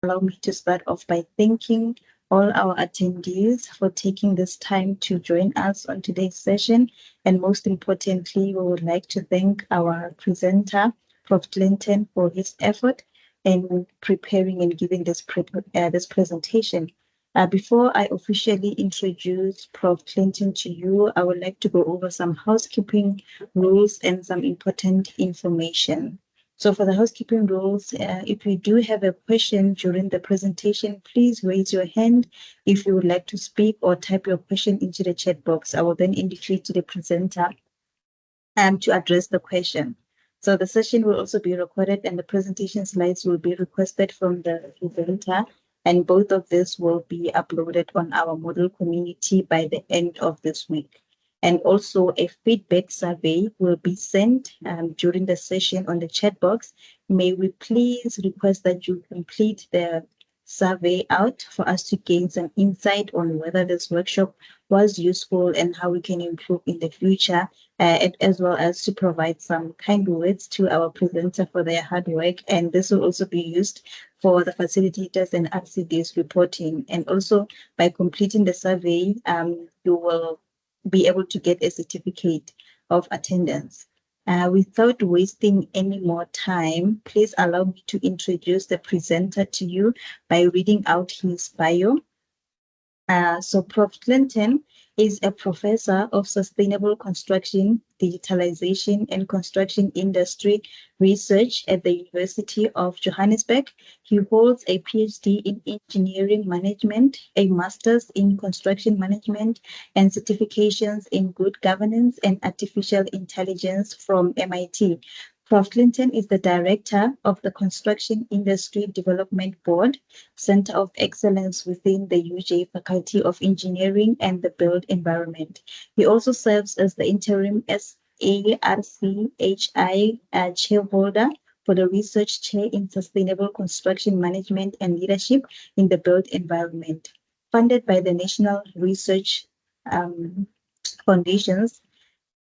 Allow me to start off by thanking all our attendees for taking this time to join us on today's session. And most importantly, we would like to thank our presenter, Prof. Clinton, for his effort in preparing and giving this presentation. Before I officially introduce Prof. Clinton to you, I would like to go over some housekeeping rules and some important information. So for the housekeeping rules, if you do have a question during the presentation, please raise your hand if you would like to speak or type your question into the chat box. I will then indicate to the presenter to address the question. So the session will also be recorded and the presentation slides will be requested from the presenter, and both of this will be uploaded on our Moodle community by the end of this week. And also a feedback survey will be sent during the session on the chat box. May we please request that you complete the survey out for us to gain some insight on whether this workshop was useful and how we can improve in the future, as well as to provide some kind words to our presenter for their hard work. And this will also be used for the facilitators and RCD's reporting. And also by completing the survey, you will be able to get a certificate of attendance. Without wasting any more time, please allow me to introduce the presenter to you by reading out his bio. So Prof. Clinton is a professor of sustainable construction, digitalization, and construction industry research at the University of Johannesburg. He holds a PhD in engineering management, a master's in construction management, and certifications in good governance and artificial intelligence from MIT. Prof. Clinton is the director of the Construction Industry Development Board, Center of Excellence within the UJ Faculty of Engineering and the Built Environment. He also serves as the interim SARCHI chairholder for the Research Chair in Sustainable Construction Management and Leadership in the Built Environment. Funded by the National Research Foundations,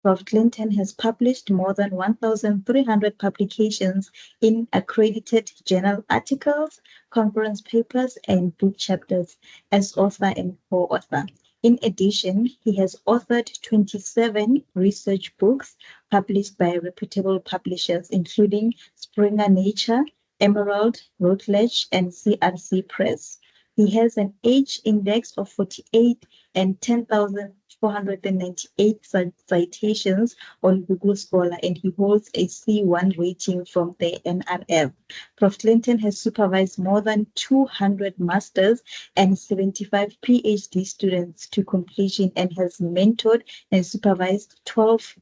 Prof. Clinton has published more than 1,300 publications in accredited journal articles, conference papers, and book chapters as author and co-author. In addition, he has authored 27 research books published by reputable publishers, including Springer Nature, Emerald, Routledge, and CRC Press. He has an H index of 48 and 10,498 citations on Google Scholar, and he holds a C1 rating from the NRF. Prof. Clinton has supervised more than 200 masters and 75 PhD students to completion and has mentored and supervised 12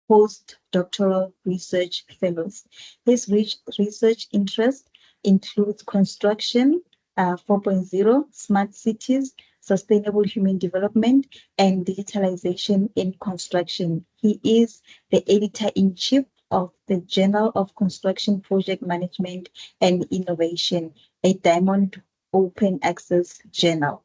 postdoctoral research fellows. His research interest includes construction 4.0, smart cities, sustainable human development, and digitalization in construction. He is the editor-in-chief of the Journal of Construction Project Management and Innovation, a Diamond Open Access journal.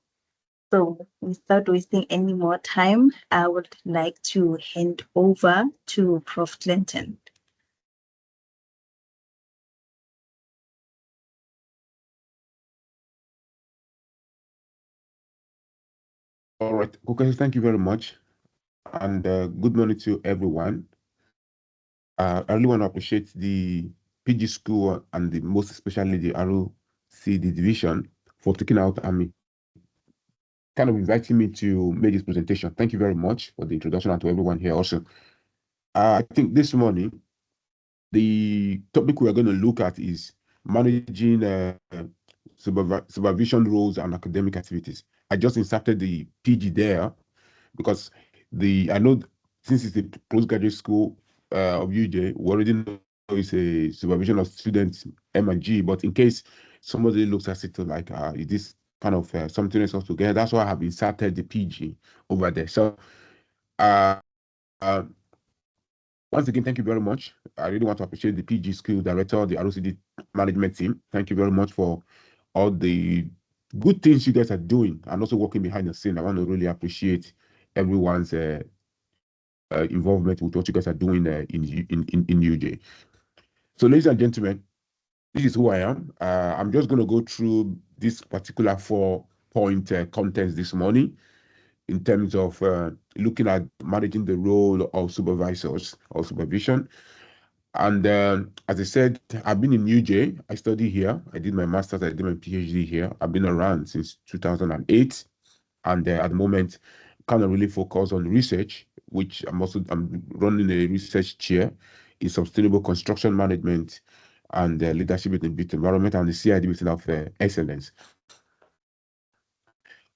So without wasting any more time, I would like to hand over to Prof. Clinton. All right, okay, thank you very much. And good morning to everyone. I really want to appreciate the PG School and most especially the ROCD division for taking out kind of inviting me to make this presentation. Thank you very much for the introduction and to everyone here also. I think this morning, the topic we are going to look at is managing supervision roles and academic activities. I just inserted the PG there because I know since it's a postgraduate school of UJ, we already know it's a supervision of students M and G, but in case somebody looks at it like is this kind of something else together, that's why I have inserted the PG over there. So uh, uh, once again, thank you very much. I really want to appreciate the PG School Director, the ROCD management team. Thank you very much for all the good things you guys are doing and also working behind the scene. I want to really appreciate everyone's involvement with what you guys are doing in UJ. So, ladies and gentlemen, this is who I am. I'm just going to go through this particular 4 point contents this morning in terms of looking at managing the role of supervisors or supervision. And as I said, I've been in UJ. I study here. I did my master's. I did my PhD here. I've been around since 2008, and at the moment, kind of really focus on research, which I'm running a research chair in sustainable construction management and leadership in the built environment and the CID Business of Excellence.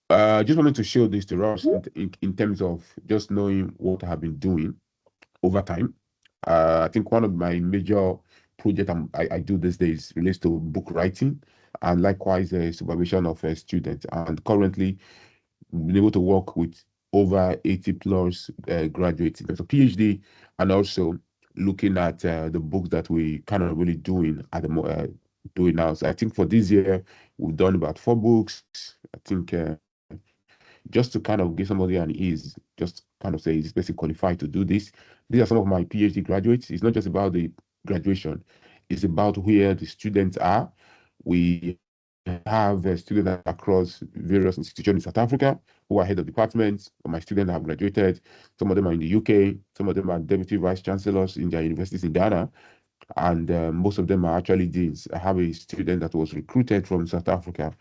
I just wanted to show this to us in terms of just knowing what I have been doing over time. I think one of my major projects I do these days relates to book writing and likewise supervision of students. And currently, been able to work with over 80 plus graduates in terms of PhD and also looking at the books that we kind of really doing now. So I think for this year, we've done about 4 books. I think just to kind of give somebody an ease, just kind of say, is this person qualified to do this? These are some of my PhD graduates. It's not just about the graduation, it's about where the students are. We have students across various institutions in South Africa who are head of departments. My students have graduated. Some of them are in the UK. Some of them are deputy vice chancellors in their universities in Ghana. And most of them are actually deans. I have a student that was recruited from South Africa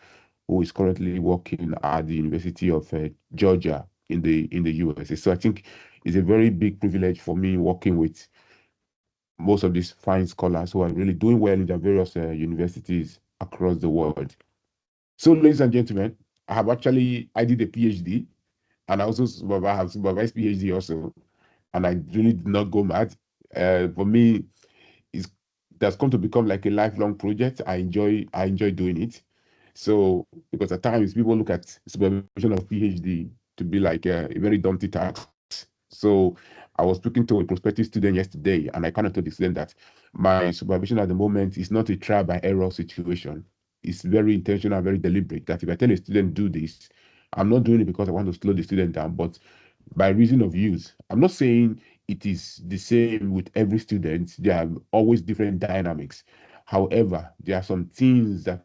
who is currently working at the University of Georgia in the USA. So I think it's a very big privilege for me working with most of these fine scholars who are really doing well in their various universities across the world. So, ladies and gentlemen, I did a PhD and I have supervised PhD also, and I really did not go mad. For me, it's that's come to become like a lifelong project. I enjoy doing it. So because at times people look at supervision of PhD to be like a very daunting task. So I was speaking to a prospective student yesterday, and I kind of told the student that my supervision at the moment is not a trial by error situation. It's very intentional, very deliberate. That if I tell a student do this, I'm not doing it because I want to slow the student down, but by reason of use. I'm not saying it is the same with every student. There are always different dynamics. However, there are some things that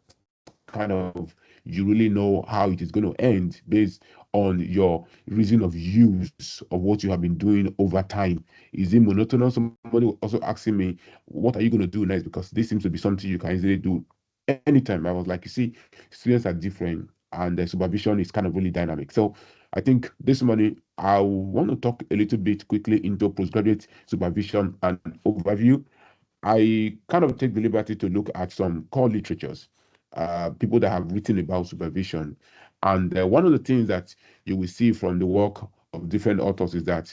kind of you really know how it is going to end based on your reason of use of what you have been doing over time. Is it monotonous? Somebody was also asking me, what are you going to do next? Because this seems to be something you can easily do anytime. I was like, you see, students are different and the supervision is kind of really dynamic. So I think this morning I want to talk a little bit quickly into postgraduate supervision and overview. I kind of take the liberty to look at some core literatures, people that have written about supervision. And one of the things that you will see from the work of different authors is that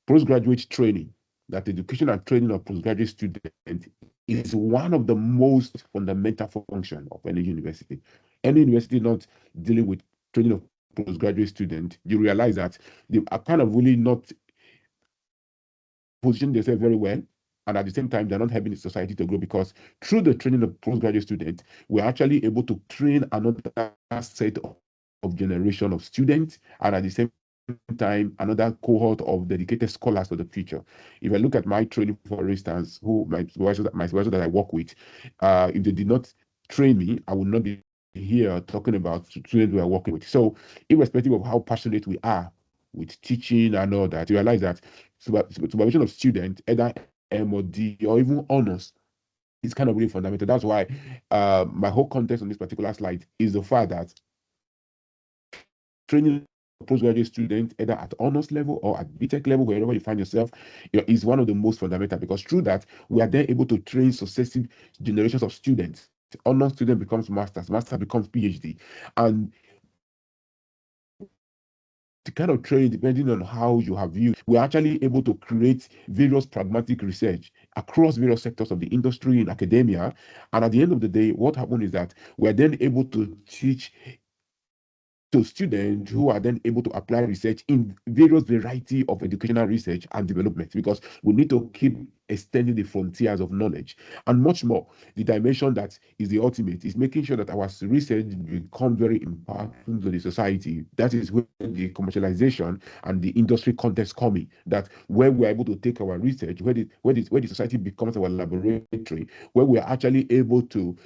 postgraduate training, that education and training of postgraduate students is one of the most fundamental function of any university. Any university not dealing with training of postgraduate students, you realize that they are kind of really not position themselves very well, and at the same time they're not helping the society to grow, because through the training of postgraduate students we're actually able to train another set of generation of students, and at the same time another cohort of dedicated scholars for the future. If I look at my training, for instance, who my supervisor that I work with, if they did not train me, I would not be here talking about students we are working with. So irrespective of how passionate we are with teaching and all that, you realize that supervision of students, either MOD or even honors, is kind of really fundamental. That's why my whole context on this particular slide is the fact that training of postgraduate students, either at honors level or at BTech level, wherever you find yourself, is one of the most fundamental, because through that we are then able to train successive generations of students. Honor student becomes masters, master becomes PhD, and the kind of training, depending on how you have viewed it, we're actually able to create various pragmatic research across various sectors of the industry in academia. And at the end of the day, what happens is that we're then able to teach to students who are then able to apply research in various variety of educational research and development, because we need to keep extending the frontiers of knowledge, and much more. The dimension that is the ultimate is making sure that our research becomes very impactful to the society. That is where the commercialization and the industry context coming. That where we're able to take our research, where the society becomes our laboratory, where we're actually able to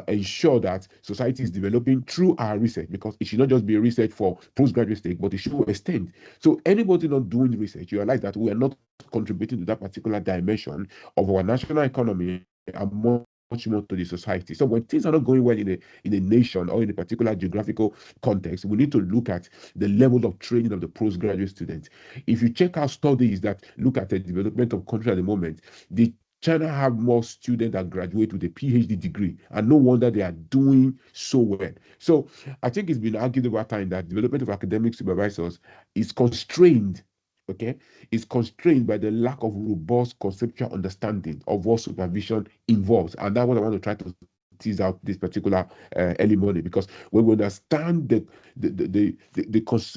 ensure that society is developing through our research, because it should not just be a research for postgraduate stage, but it should extend. So anybody not doing research, you realize that we are not contributing to that particular dimension of our national economy and much more to the society. So when things are not going well in a nation or in a particular geographical context, we need to look at the level of training of the postgraduate students. If you check out studies that look at the development of country at the moment, the China have more students that graduate with a PhD degree, and no wonder they are doing so well. So I think it's been argued over time that development of academic supervisors is constrained, okay, is constrained by the lack of robust conceptual understanding of what supervision involves. And that's what I want to try to tease out this particular early morning, because when we understand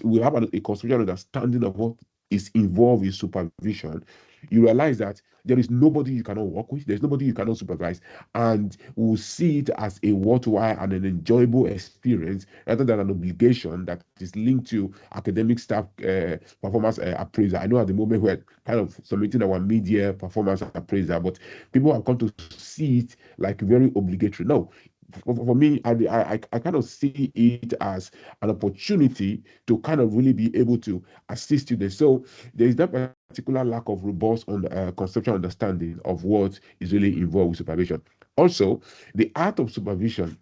we have a conceptual understanding of what is involved in supervision, you realize that there is nobody you cannot work with, there's nobody you cannot supervise, and we'll see it as a worthwhile and an enjoyable experience rather than an obligation that is linked to academic staff performance appraiser. I know at the moment we're kind of submitting our mid-year performance appraiser, but people have come to see it like very obligatory. No, for me, I kind of see it as an opportunity to kind of really be able to assist students. So there is that particular lack of robust conceptual understanding of what is really involved with supervision. Also, the art of supervision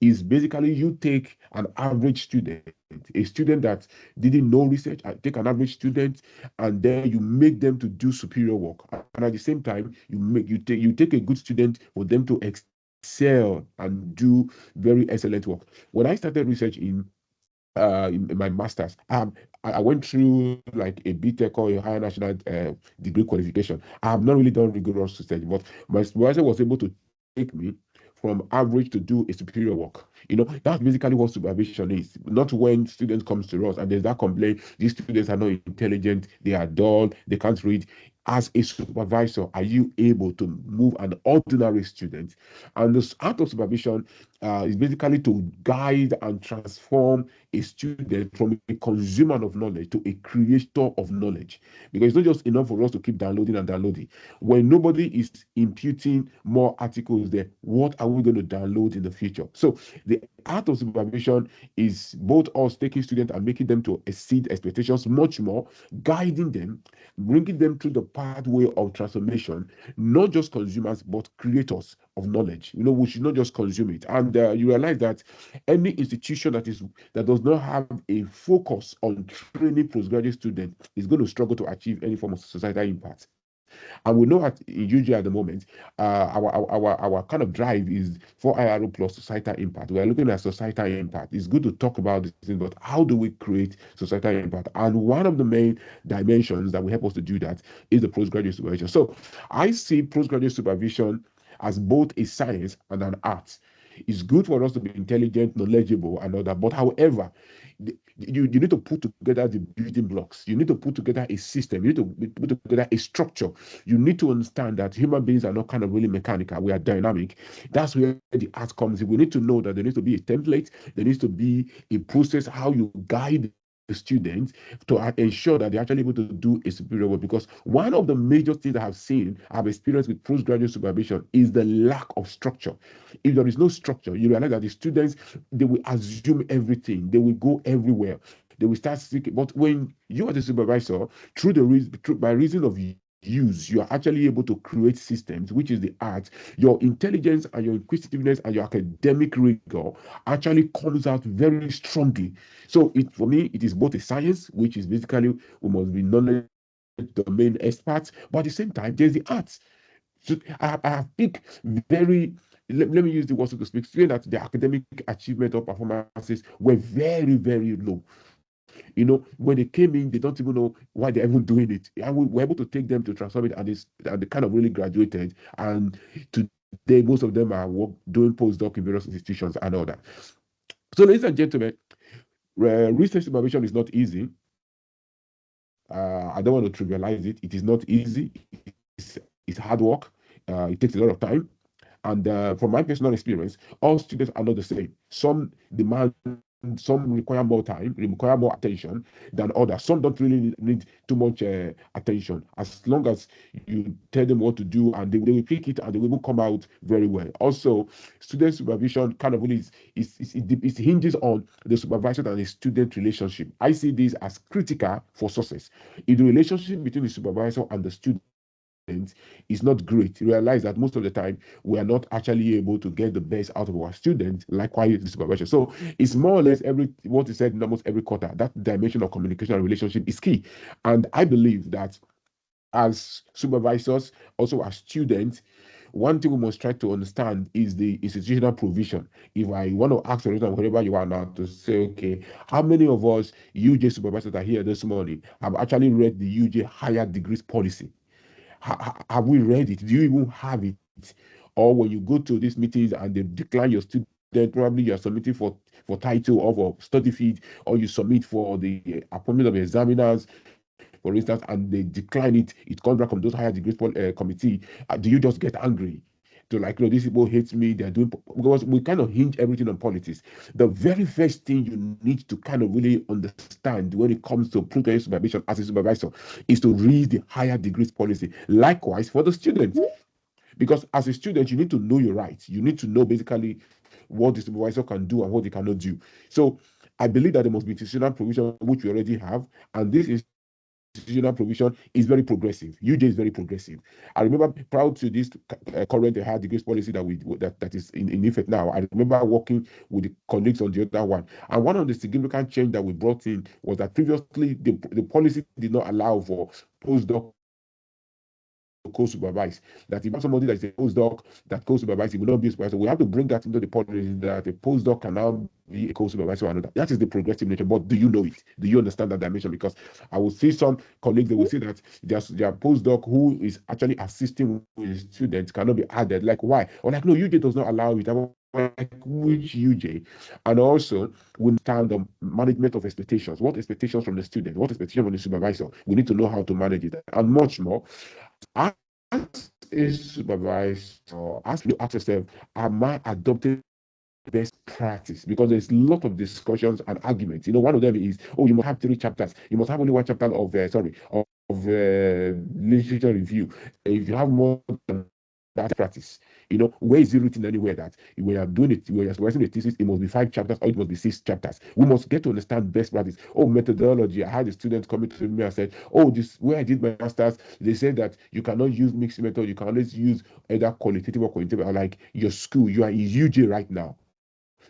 is basically you take an average student, a student that didn't know research, take an average student, and then you make them to do superior work. And at the same time, you take a good student for them to excel and do very excellent work. When I started research in my master's, I went through like a BTech or a higher national degree qualification. I have not really done rigorous research, but my supervisor was able to take me from average to do a superior work. That's basically what supervision is. Not when students comes to us and there's that complaint, these students are not intelligent, they are dull, they can't read. As a supervisor, are you able to move an ordinary student? And this art of supervision is basically to guide and transform a student from a consumer of knowledge to a creator of knowledge. Because it's not just enough for us to keep downloading and downloading. When nobody is imputing more articles there, what are we going to download in the future? So the art of supervision is both us taking students and making them to exceed expectations much more, guiding them, bringing them through the pathway of transformation, not just consumers, but creators of knowledge. We should not just consume it. And you realize that any institution that does not have a focus on training postgraduate students is going to struggle to achieve any form of societal impact. And we know at in UJ at the moment, our kind of drive is for IRO plus societal impact. We are looking at societal impact. It's good to talk about this thing, but how do we create societal impact? And one of the main dimensions that will help us to do that is the postgraduate supervision. So I see postgraduate supervision as both a science and an art. It's good for us to be intelligent, knowledgeable, and all that. But however, you need to put together the building blocks. You need to put together a system. You need to put together a structure. You need to understand that human beings are not kind of really mechanical. We are dynamic. That's where the art comes in. We need to know that there needs to be a template. There needs to be a process how you guide the students to ensure that they're actually able to do a superior work. Because one of the major things I've experienced with postgraduate supervision is the lack of structure. If there is no structure, you realize that the students, they will assume everything, they will go everywhere, they will start seeking. But when you as a supervisor, by reason of use, you are actually able to create systems, which is the art. Your intelligence and your inquisitiveness and your academic rigor actually comes out very strongly. So for me, it is both a science, which is basically we must be knowledge domain experts, but at the same time, there's the art. So I have picked very, let me use the word so to speak, saying that the academic achievement or performances were very, very low. When they came in, they don't even know why they're even doing it. And we were able to take them to transform it, and they kind of really graduated. And today, most of them are doing postdoc in various institutions and all that. So, ladies and gentlemen, research supervision is not easy. I don't want to trivialize it. It is not easy. It's an art. It's hard work. It takes a lot of time. And from my personal experience, all students are not the same. Some require more time, require more attention than others. Some don't really need too much attention. As long as you tell them what to do, and they will pick it and they will even come out very well. Also, student supervision kind of really it hinges on the supervisor and the student relationship. I see this as critical for success. If the relationship between the supervisor and the student is not great, realize that most of the time we are not actually able to get the best out of our students. Likewise, the supervisor. So it's more or less what is said in almost every quarter. That dimension of communication and relationship is key, and I believe that as supervisors, also as students, one thing we must try to understand is the institutional provision. If I want to ask for wherever you are now to say, okay, how many of us UJ supervisors that are here this morning have actually read the UJ higher degrees policy? Have we read it? Do you even have it? Or when you go to these meetings and they decline your student, probably you are submitting for title or for study feed, or you submit for the appointment of examiners, for instance, and they decline it, it comes back from those higher degrees committee. Do you just get angry? To like, these people hate me, they're doing, because we kind of hinge everything on politics. The very first thing you need to kind of really understand when it comes to prudent supervision as a supervisor is to read the higher degrees policy. Likewise for the students, because as a student you need to know your rights, you need to know basically what the supervisor can do and what they cannot do. So I believe that there must be institutional provision, which we already have, and this institutional provision is very progressive. UJ is very progressive. I remember proud to this current higher degrees policy that is in effect now. I remember working with the colleagues on the other one, and one of the significant change that we brought in was that previously the policy did not allow for postdoc to co-supervise. That if you have somebody that is a postdoc that co-supervise, he will not be a supervisor. We have to bring that into the policy that a postdoc can now be a co-supervisor or another. That is the progressive nature. But do you know it? Do you understand that dimension? Because I will see some colleagues, they will say that their postdoc who is actually assisting with students cannot be added. Like, why? Or like, no, UJ does not allow it. I'm like, which UJ? And also, we need to understand the management of expectations. What expectations from the student? What expectations from the supervisor? We need to know how to manage it and much more. As a supervisor, as you ask yourself, am I adopting best practice? Because there's a lot of discussions and arguments. One of them is, oh, you must have 3 chapters. You must have only one chapter of literature review. If you have more than that, practice. Where is it written anywhere that when you're doing it, when you're writing a thesis, it must be 5 chapters or it must be 6 chapters? We must get to understand best practice. Oh, methodology. I had a student coming to me and said, oh, this where I did my masters, they said that you cannot use mixed method, you can always use either qualitative or quantitative. I'm like, your school, you are in UJ right now.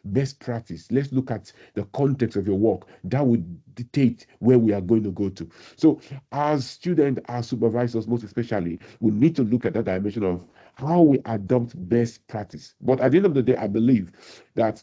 Best practice. Let's look at the context of your work. That would dictate where we are going to go to. So, as students, as supervisors, most especially, we need to look at that dimension of how we adopt best practice. But at the end of the day, I believe that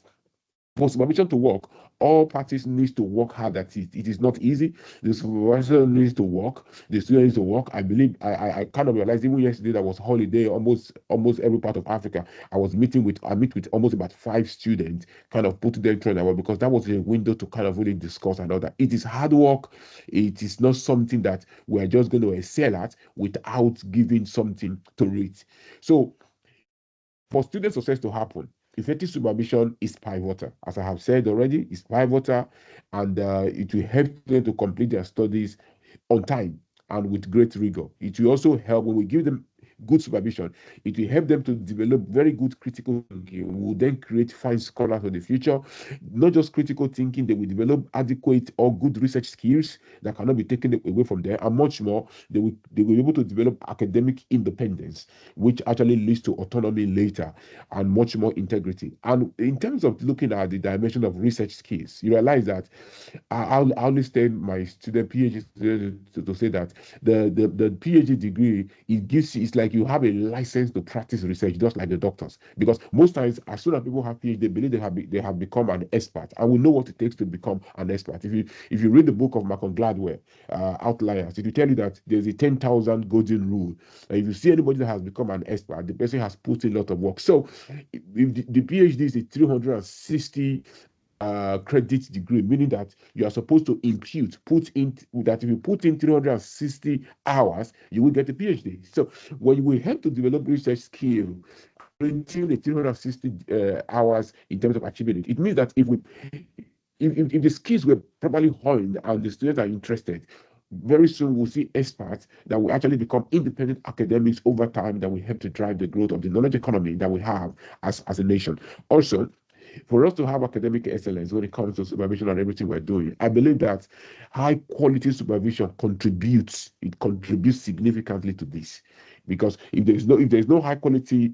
for supervision to work, all parties needs to work hard at it. It is not easy. The supervisor needs to work. The student needs to work. I believe I kind of realized even yesterday that was holiday, almost every part of Africa. I meet with almost about 5 students, kind of put them through our, because that was a window to kind of really discuss and all that. It is hard work. It is not something that we are just going to excel at without giving something to it. So for student success to happen, effective supervision is pivotal. As I have said already, it's pivotal, and it will help them to complete their studies on time and with great rigor. It will also help when we give them good supervision. It will help them to develop very good critical thinking. We will then create fine scholars of the future. Not just critical thinking, they will develop adequate or good research skills that cannot be taken away from them, and much more. They will be able to develop academic independence, which actually leads to autonomy later, and much more integrity. And in terms of looking at the dimension of research skills, you realize that I always tell my student PhD students to say that the PhD degree, it gives you, it's like you have a license to practice research, just like the doctors. Because most times, as soon as people have PhD, they believe they have become an expert, and we know what it takes to become an expert. If you read the book of Malcolm Gladwell, Outliers, it will tell you that there's a 10,000 golden rule. If you see anybody that has become an expert, the person has put in a lot of work. So if the PhD is a 360 credit degree, meaning that you are supposed to put in that if you put in 360 hours, you will get a PhD. So when we help to develop research skill, creating the 360 hours in terms of achieving it, it means that if the skills were properly honed and the students are interested, very soon we'll see experts that will actually become independent academics over time that will help to drive the growth of the knowledge economy that we have as a nation. Also, for us to have academic excellence when it comes to supervision and everything we're doing, I believe that high quality supervision contributes significantly to this. Because if there's no high quality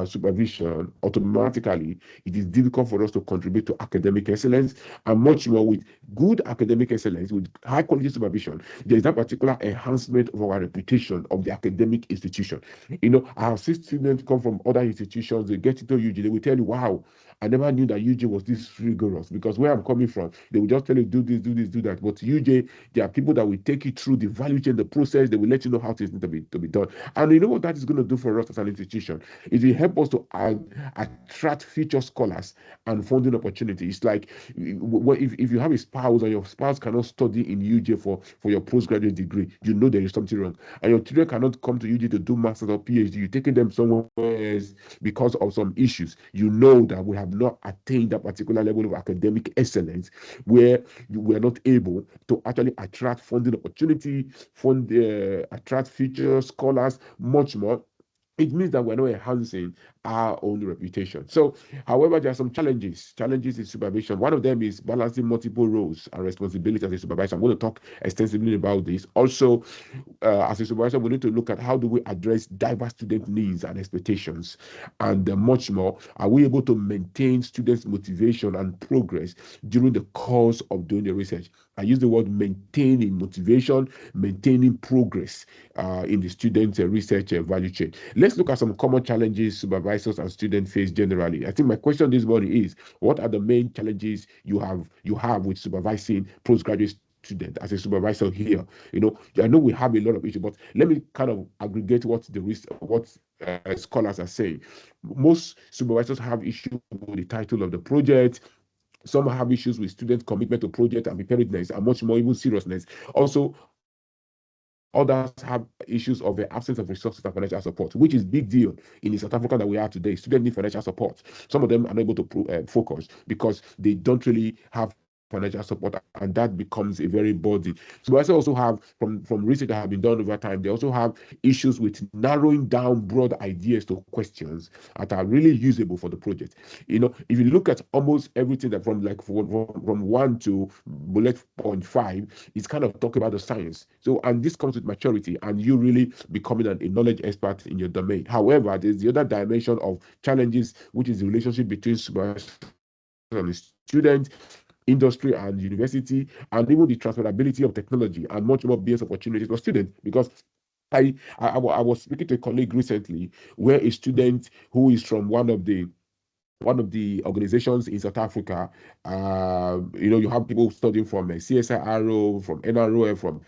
supervision, automatically it is difficult for us to contribute to academic excellence, and much more with good academic excellence, with high quality supervision, there is that particular enhancement of our reputation of the academic institution. I have seen students come from other institutions, they get into UG, they will tell you, wow, I never knew that UJ was this rigorous, because where I'm coming from, they will just tell you, do this, do this, do that. But UJ, there are people that will take you through the value chain, the process. They will let you know how things need to be done. And you know what that is going to do for us as an institution? It will help us to attract future scholars and funding opportunities. It's like if you have a spouse and your spouse cannot study in UJ for your postgraduate degree, you know there is something wrong. And your children cannot come to UJ to do master's or PhD. You're taking them somewhere else because of some issues. You know that we have not attained that particular level of academic excellence where we are not able to actually attract funding opportunity, attract future scholars, much more. It means that we're not enhancing our own reputation. So, however, there are some challenges in supervision. One of them is balancing multiple roles and responsibilities as a supervisor. I'm going to talk extensively about this. Also, as a supervisor, we need to look at how do we address diverse student needs and expectations, and much more. Are we able to maintain students' motivation and progress during the course of doing the research? I use the word maintaining motivation, maintaining progress in the student research value chain. Let's look at some common challenges supervisors and students face generally. I think my question this morning is, what are the main challenges you have with supervising postgraduate student as a supervisor here? I know we have a lot of issues, but let me kind of aggregate what scholars are saying. Most supervisors have issues with the title of the project. Some have issues with student commitment to project and preparedness, and much more, even seriousness. Also, others have issues of the absence of resources and financial support, which is big deal in the South Africa that we are today. Students need financial support. Some of them are not able to focus because they don't really have financial support, and that becomes a very burden. So we also have, from research that have been done over time, they also have issues with narrowing down broad ideas to questions that are really usable for the project. If you look at almost everything that from 1 to bullet point 5, it's kind of talk about the science. So, and this comes with maturity and you really becoming a knowledge expert in your domain. However, there's the other dimension of challenges, which is the relationship between supervisors and the student, industry and university, and even the transferability of technology and much more business opportunities for students. Because I was speaking to a colleague recently where a student who is from one of the organizations in South Africa. You have people studying from CSIRO, from NRO, from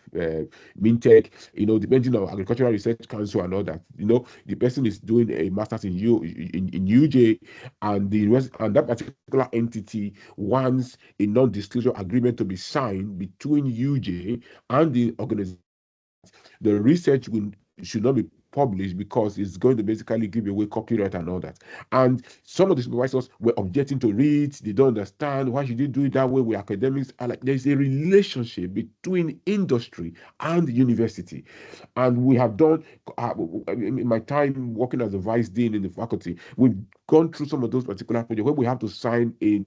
Mintech, depending on Agricultural Research Council and all that. The person is doing a master's in UJ, and that particular entity wants a non-disclosure agreement to be signed between UJ and the organization that the research should not be published because it's going to basically give away copyright and all that. And some of the supervisors were objecting to it. They don't understand, why should you do it that way with academics. And like, there's a relationship between industry and university. And we have done, in my time working as a vice dean in the faculty, we've gone through some of those particular projects where we have to sign a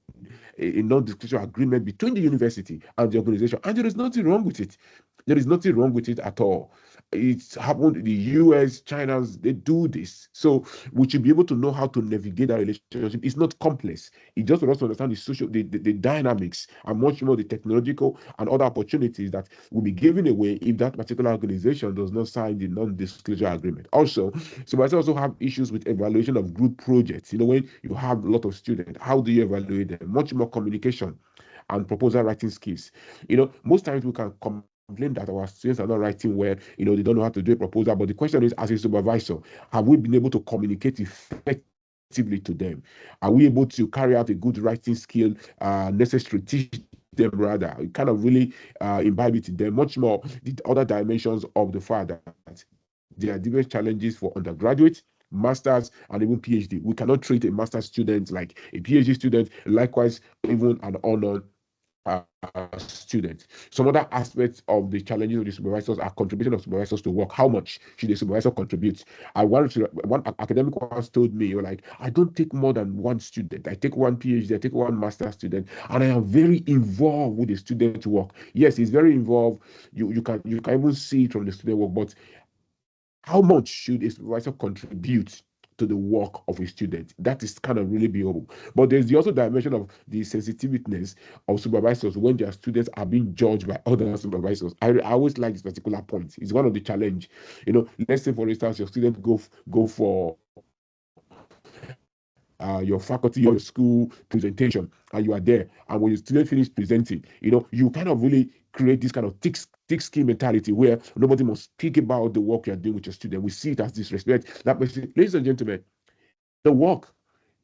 non-disclosure agreement between the university and the organization. And there is nothing wrong with it. There is nothing wrong with it at all. It's happened in the US, China's, they do this. So we should be able to know how to navigate that relationship. It's not complex. It's just for us to understand the social, the dynamics, and much more the technological and other opportunities that will be given away if that particular organization does not sign the non-disclosure agreement. Also, so I also have issues with evaluation of group projects. When you have a lot of students, how do you evaluate them? Much more communication and proposal writing skills. Most times we can complain that our students are not writing well, they don't know how to do a proposal. But the question is, as a supervisor, have we been able to communicate effectively effectively to them? Are we able to carry out a good writing skill necessary to teach them rather? It kind of really imbibe it in them. Much more the other dimensions of the fact that there are different challenges for undergraduate, masters, and even PhD. We cannot treat a master's student like a PhD student. Likewise, even an honored student. Some other aspects of the challenges of the supervisors are contribution of supervisors to work. How much should a supervisor contribute? One academic once told me, you're like, I don't take more than one student. I take one PhD, I take one master student, and I am very involved with the student work. Yes, it's very involved. You can even see it from the student work, but how much should a supervisor contribute to the work of a student? That is kind of really bearable. But there's the also dimension of the sensitiveness of supervisors when their students are being judged by other supervisors. I always like this particular point. It's one of the challenge. Let's say for instance your student go for your faculty or your school presentation, and you are there, and when your student finish presenting, you kind of really create this kind of thick skin mentality where nobody must speak about the work you're doing with your student. We see it as disrespect. That person, ladies and gentlemen, the work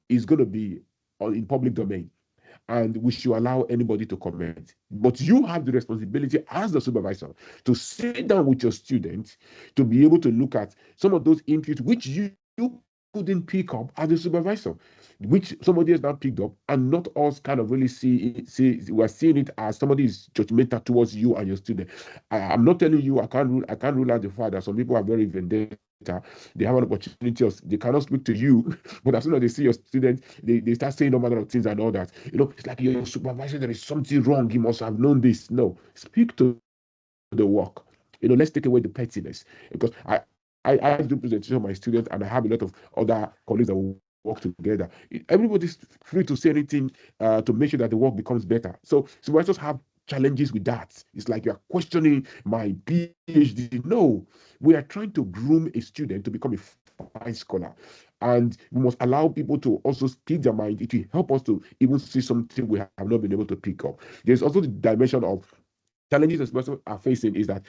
is going to be in public domain, and we should allow anybody to comment. But you have the responsibility as the supervisor to sit down with your students to be able to look at some of those inputs which you couldn't pick up as a supervisor, which somebody has now picked up, and not us kind of really we're seeing it as somebody is judgmental towards you and your student. I'm not telling you I can't rule out the fact that some people are very vendetta. They have an opportunity they cannot speak to you, but as soon as they see your student, they start saying all manner of things and all that. It's like your supervisor, there is something wrong. He must have known this. No, speak to the work. Let's take away the pettiness, because I do presentation of my students, and I have a lot of other colleagues that will work together. Everybody's free to say anything to make sure that the work becomes better. So supervisors have challenges with that. It's like you're questioning my PhD. No, we are trying to groom a student to become a fine scholar. And we must allow people to also speak their mind. It will help us to even see something we have not been able to pick up. There's also the dimension of challenges as persons are facing is that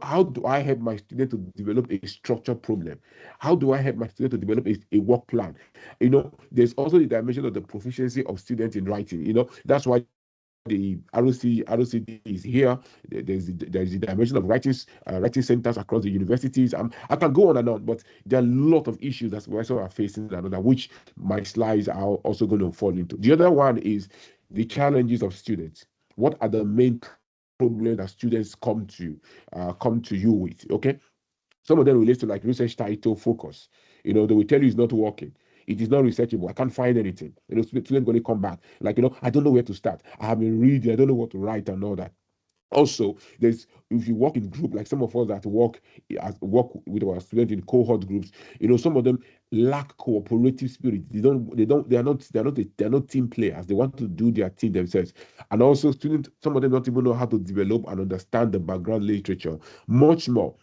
how do I help my student to develop a structured problem? How do I help my student to develop a work plan? There's also the dimension of the proficiency of students in writing. That's why the ROCD is here. There's the dimension of writing centers across the universities. I can go on and on, but there are a lot of issues that we also are facing and other, which my slides are also going to fall into. The other one is the challenges of students. What are the main problems that students come to you with? Okay, some of them relates to like research title focus. They will tell you it's not working. It is not researchable. I can't find anything. Students going to come back like, I don't know where to start. I have been reading. I don't know what to write and all that. Also, there's if you work in group, like some of us that work with our students in cohort groups, some of them lack cooperative spirit. They're not team players. They want to do their thing themselves. And also students, some of them don't even know how to develop and understand the background literature. Much more.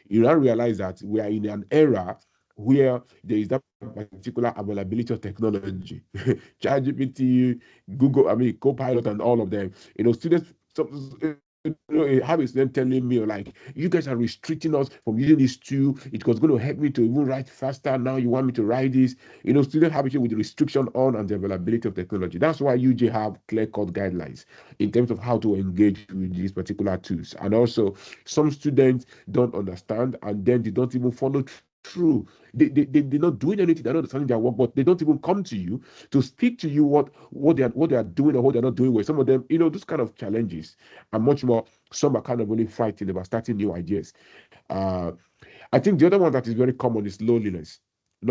You now realize that we are in an era where there is that particular availability of technology, ChatGPT, Google, Copilot, and all of them. Students, have a student telling me like, you guys are restricting us from using this tool. It was going to help me to even write faster. Now you want me to write this. Students have issue with the restriction on and the availability of technology. That's why UJ have clear-cut guidelines in terms of how to engage with these particular tools. And also, some students don't understand, and then they don't even follow through. They're not doing anything. They're not understanding their work, but they don't even come to you to speak to you what they are doing or what they're not doing. With some of them, those kind of challenges and much more. Some are kind of really fighting about starting new ideas. Uh, I think the other one that is very common is loneliness,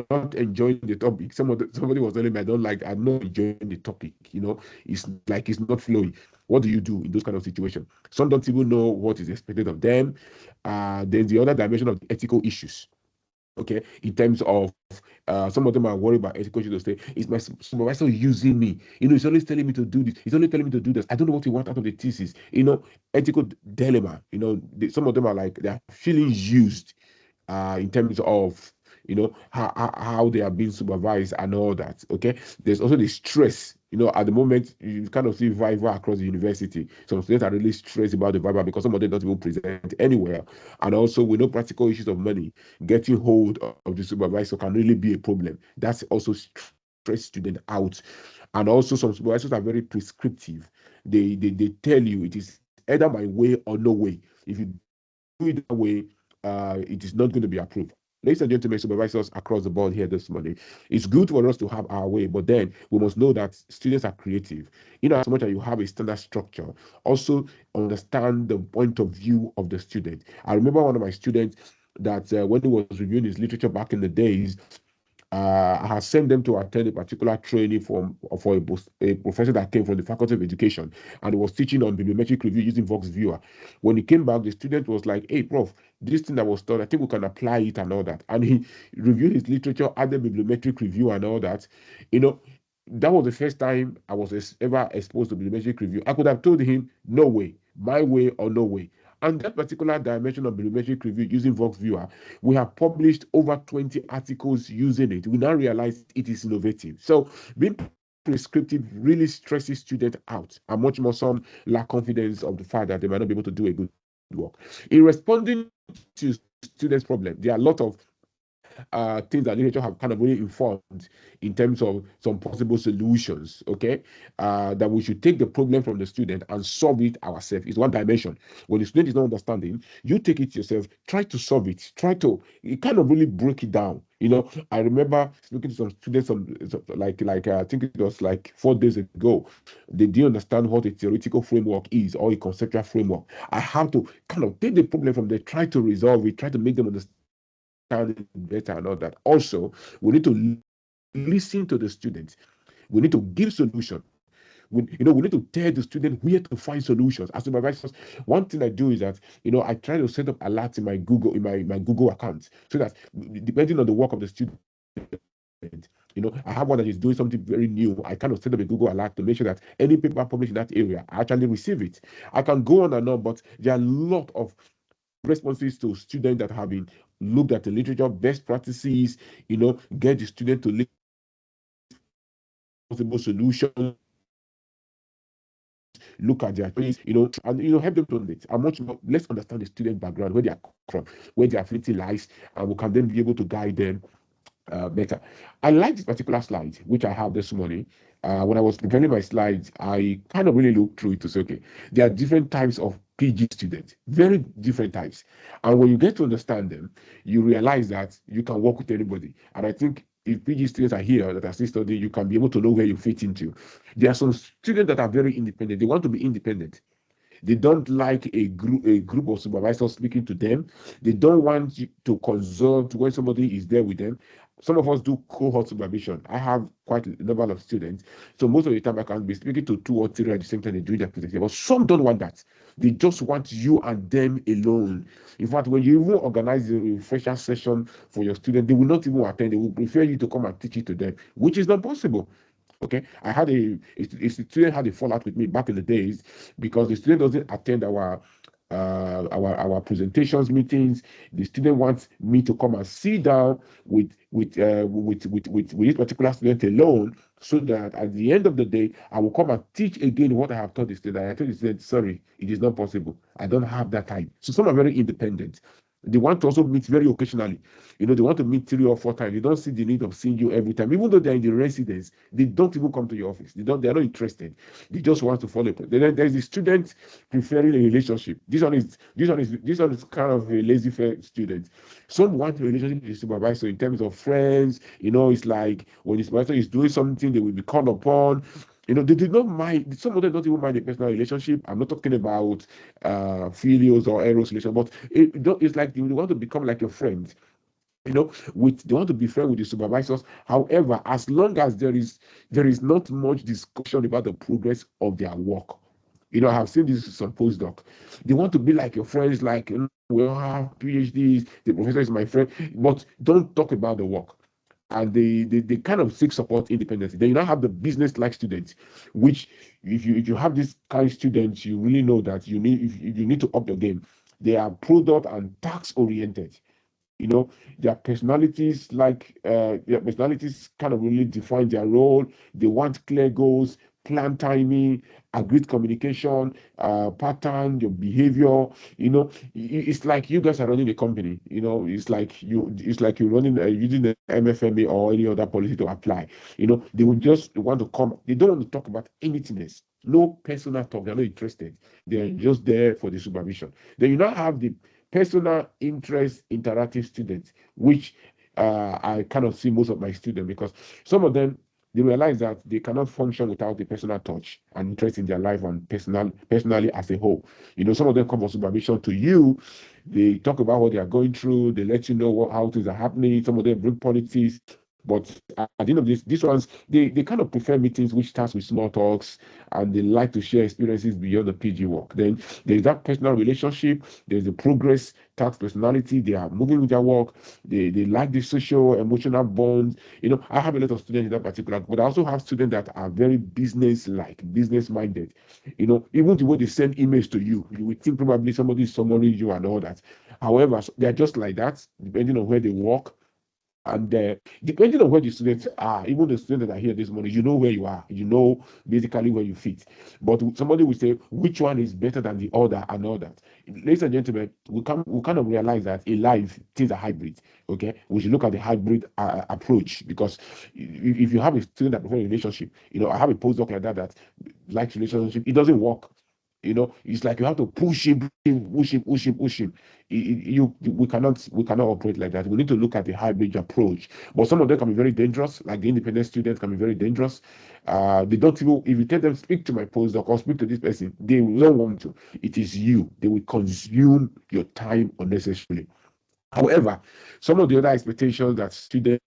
not enjoying the topic. Somebody was telling me, I'm not enjoying the topic. It's like it's not flowing. What do you do in those kind of situations? Some don't even know what is expected of them. There's the other dimension of the ethical issues. Okay, in terms of some of them are worried about ethical issues. They say, is my supervisor using me? He's always telling me to do this, he's only telling me to do this. I don't know what he wants out of the thesis. Ethical dilemma. Some of them are like they're feeling used in terms of how they are being supervised and all that. Okay, there's also the stress At the moment, you kind of see Viva across the university. Some students are really stressed about the Viva because some of them don't even present anywhere. And also, we know practical issues of money getting hold of the supervisor can really be a problem. That's also stress student out. And also, some supervisors are very prescriptive. They tell you it is either my way or no way. If you do it that way, it is not going to be approved. Ladies and gentlemen, supervisors across the board here this morning, it's good for us to have our way, but then we must know that students are creative. As much as you have a standard structure, also understand the point of view of the student. I remember one of my students that when he was reviewing his literature back in the days, I had sent them to attend a particular training for a professor that came from the Faculty of Education, and he was teaching on bibliometric review using Vox Viewer. When he came back, the student was like, "Hey, Prof, this thing that was taught, I think we can apply it and all that." And he reviewed his literature, added bibliometric review and all that. You know, that was the first time I was ever exposed to bibliometric review. I could have told him, "No way, my way or no way." And that particular dimension of bibliometric review using Vox Viewer, we have published over 20 articles using it. We now realize it is innovative. So being prescriptive really stresses students out, and much more some lack confidence of the fact that they might not be able to do a good work. In responding to students' problem, there are a lot of things that literature have kind of really informed in terms of some possible solutions, okay? That we should take the problem from the student and solve it ourselves. It's one dimension. When the student is not understanding, you take it yourself, try to solve it, it kind of really break it down. I remember speaking to some students, I think it was like 4 days ago. They didn't understand what a theoretical framework is or a conceptual framework. I have to kind of take the problem from there, try to resolve it, try to make them understand it better and all that. Also, we need to listen to the students. We need to give solution. We need to tell the student where to find solutions. As supervisors, one thing I do is that I try to set up alerts in my Google account so that depending on the work of the student, I have one that is doing something very new. I kind of set up a Google alert to make sure that any paper published in that area, I actually receive it. I can go on and on, but there are a lot of responses to students that have been looked at the literature, best practices, get the student to list possible solutions, look at their challenges, look at their challenges, and help them to understand it. And much more, let's understand the student background, where they are from, where their affinity lies, and we can then be able to guide them better. I like this particular slide, which I have this morning. When I was preparing my slides, I kind of really looked through it to say, okay, there are different types of PG students, very different types. And when you get to understand them, you realize that you can work with anybody. And I think if PG students are here that are still studying, you can be able to know where you fit into. There are some students that are very independent. They want to be independent. They don't like a group of supervisors speaking to them. They don't want you to consult when somebody is there with them. Some of us do cohort supervision. I have quite a number of students. So most of the time I can be speaking to two or three at the same time they do their presentation. But some don't want that. They just want you and them alone. In fact, when you even organize a refresher session for your student, they will not even attend. They will prefer you to come and teach it to them, which is not possible. Okay, I had a student had a fallout with me back in the days because the student doesn't attend our presentations meetings. The student wants me to come and sit down with this particular student alone, so that at the end of the day, I will come and teach again what I have taught the student. I told the student, sorry, it is not possible. I don't have that time. So some are very independent. They want to also meet very occasionally. They want to meet 3 or 4 times. They don't see the need of seeing you every time. Even though they're in the residence, they don't even come to your office. They're not interested. They just want to follow. Then there's the student preferring a relationship. This one is kind of a lazy student. Some want a relationship with the supervisor in terms of friends. It's like when the supervisor is doing something, they will be called upon. They did not mind. Some of them don't even mind a personal relationship. I'm not talking about filials or eros relation, but it's like they want to become like a friend. They want to be friends with the supervisors. However, as long as there is not much discussion about the progress of their work. I have seen this with some postdoc. They want to be like your friends, like we all have PhDs, the professor is my friend, but don't talk about the work. And they kind of seek support independently. Then you now have the business-like students, which if you have this kind of students, you really know that you need to up your game. They are product and tax oriented. You know, their personalities kind of really define their role. They want clear goals, plan timing, agreed communication, pattern, your behavior. You know, it's like you guys are running a company. You know, it's like you're running using the MFMA or any other policy to apply. You know, they will just want to come. They don't want to talk about anything else. No personal talk. They're not interested. They're just there for the supervision. Then you now have the personal interest interactive students, which I kind of see most of my students because some of them they realize that they cannot function without the personal touch and interest in their life and personally as a whole. You know, some of them come for supervision to you. They talk about what they are going through. They let you know how things are happening. Some of them bring politics. But at the end of this, these ones, they kind of prefer meetings which starts with small talks and they like to share experiences beyond the PG work. Then there's that personal relationship, there's the progress, task personality, they are moving with their work, they like the social, emotional bonds. You know, I have a lot of students in that particular, but I also have students that are very business-like, business-minded. You know, even the way they send emails to you, you would think probably somebody is summarizing you and all that. However, they're just like that, depending on where they work. And depending on where the students are, even the students that are here this morning, you know where you are, you know basically where you fit. But somebody will say which one is better than the other and all that. Ladies and gentlemen, we kind of realize that in life things are hybrid. Okay, we should look at the hybrid approach because if you have a student that prefer a relationship, you know, I have a postdoc like that likes relationship, it doesn't work. You know, it's like you have to push him, push him, push him, push him. We cannot operate like that. We need to look at the hybrid approach. But some of them can be very dangerous, like the independent students can be very dangerous. They don't even if you tell them speak to my postdoc or speak to this person, they don't want to. It is you. They will consume your time unnecessarily. However, some of the other expectations that students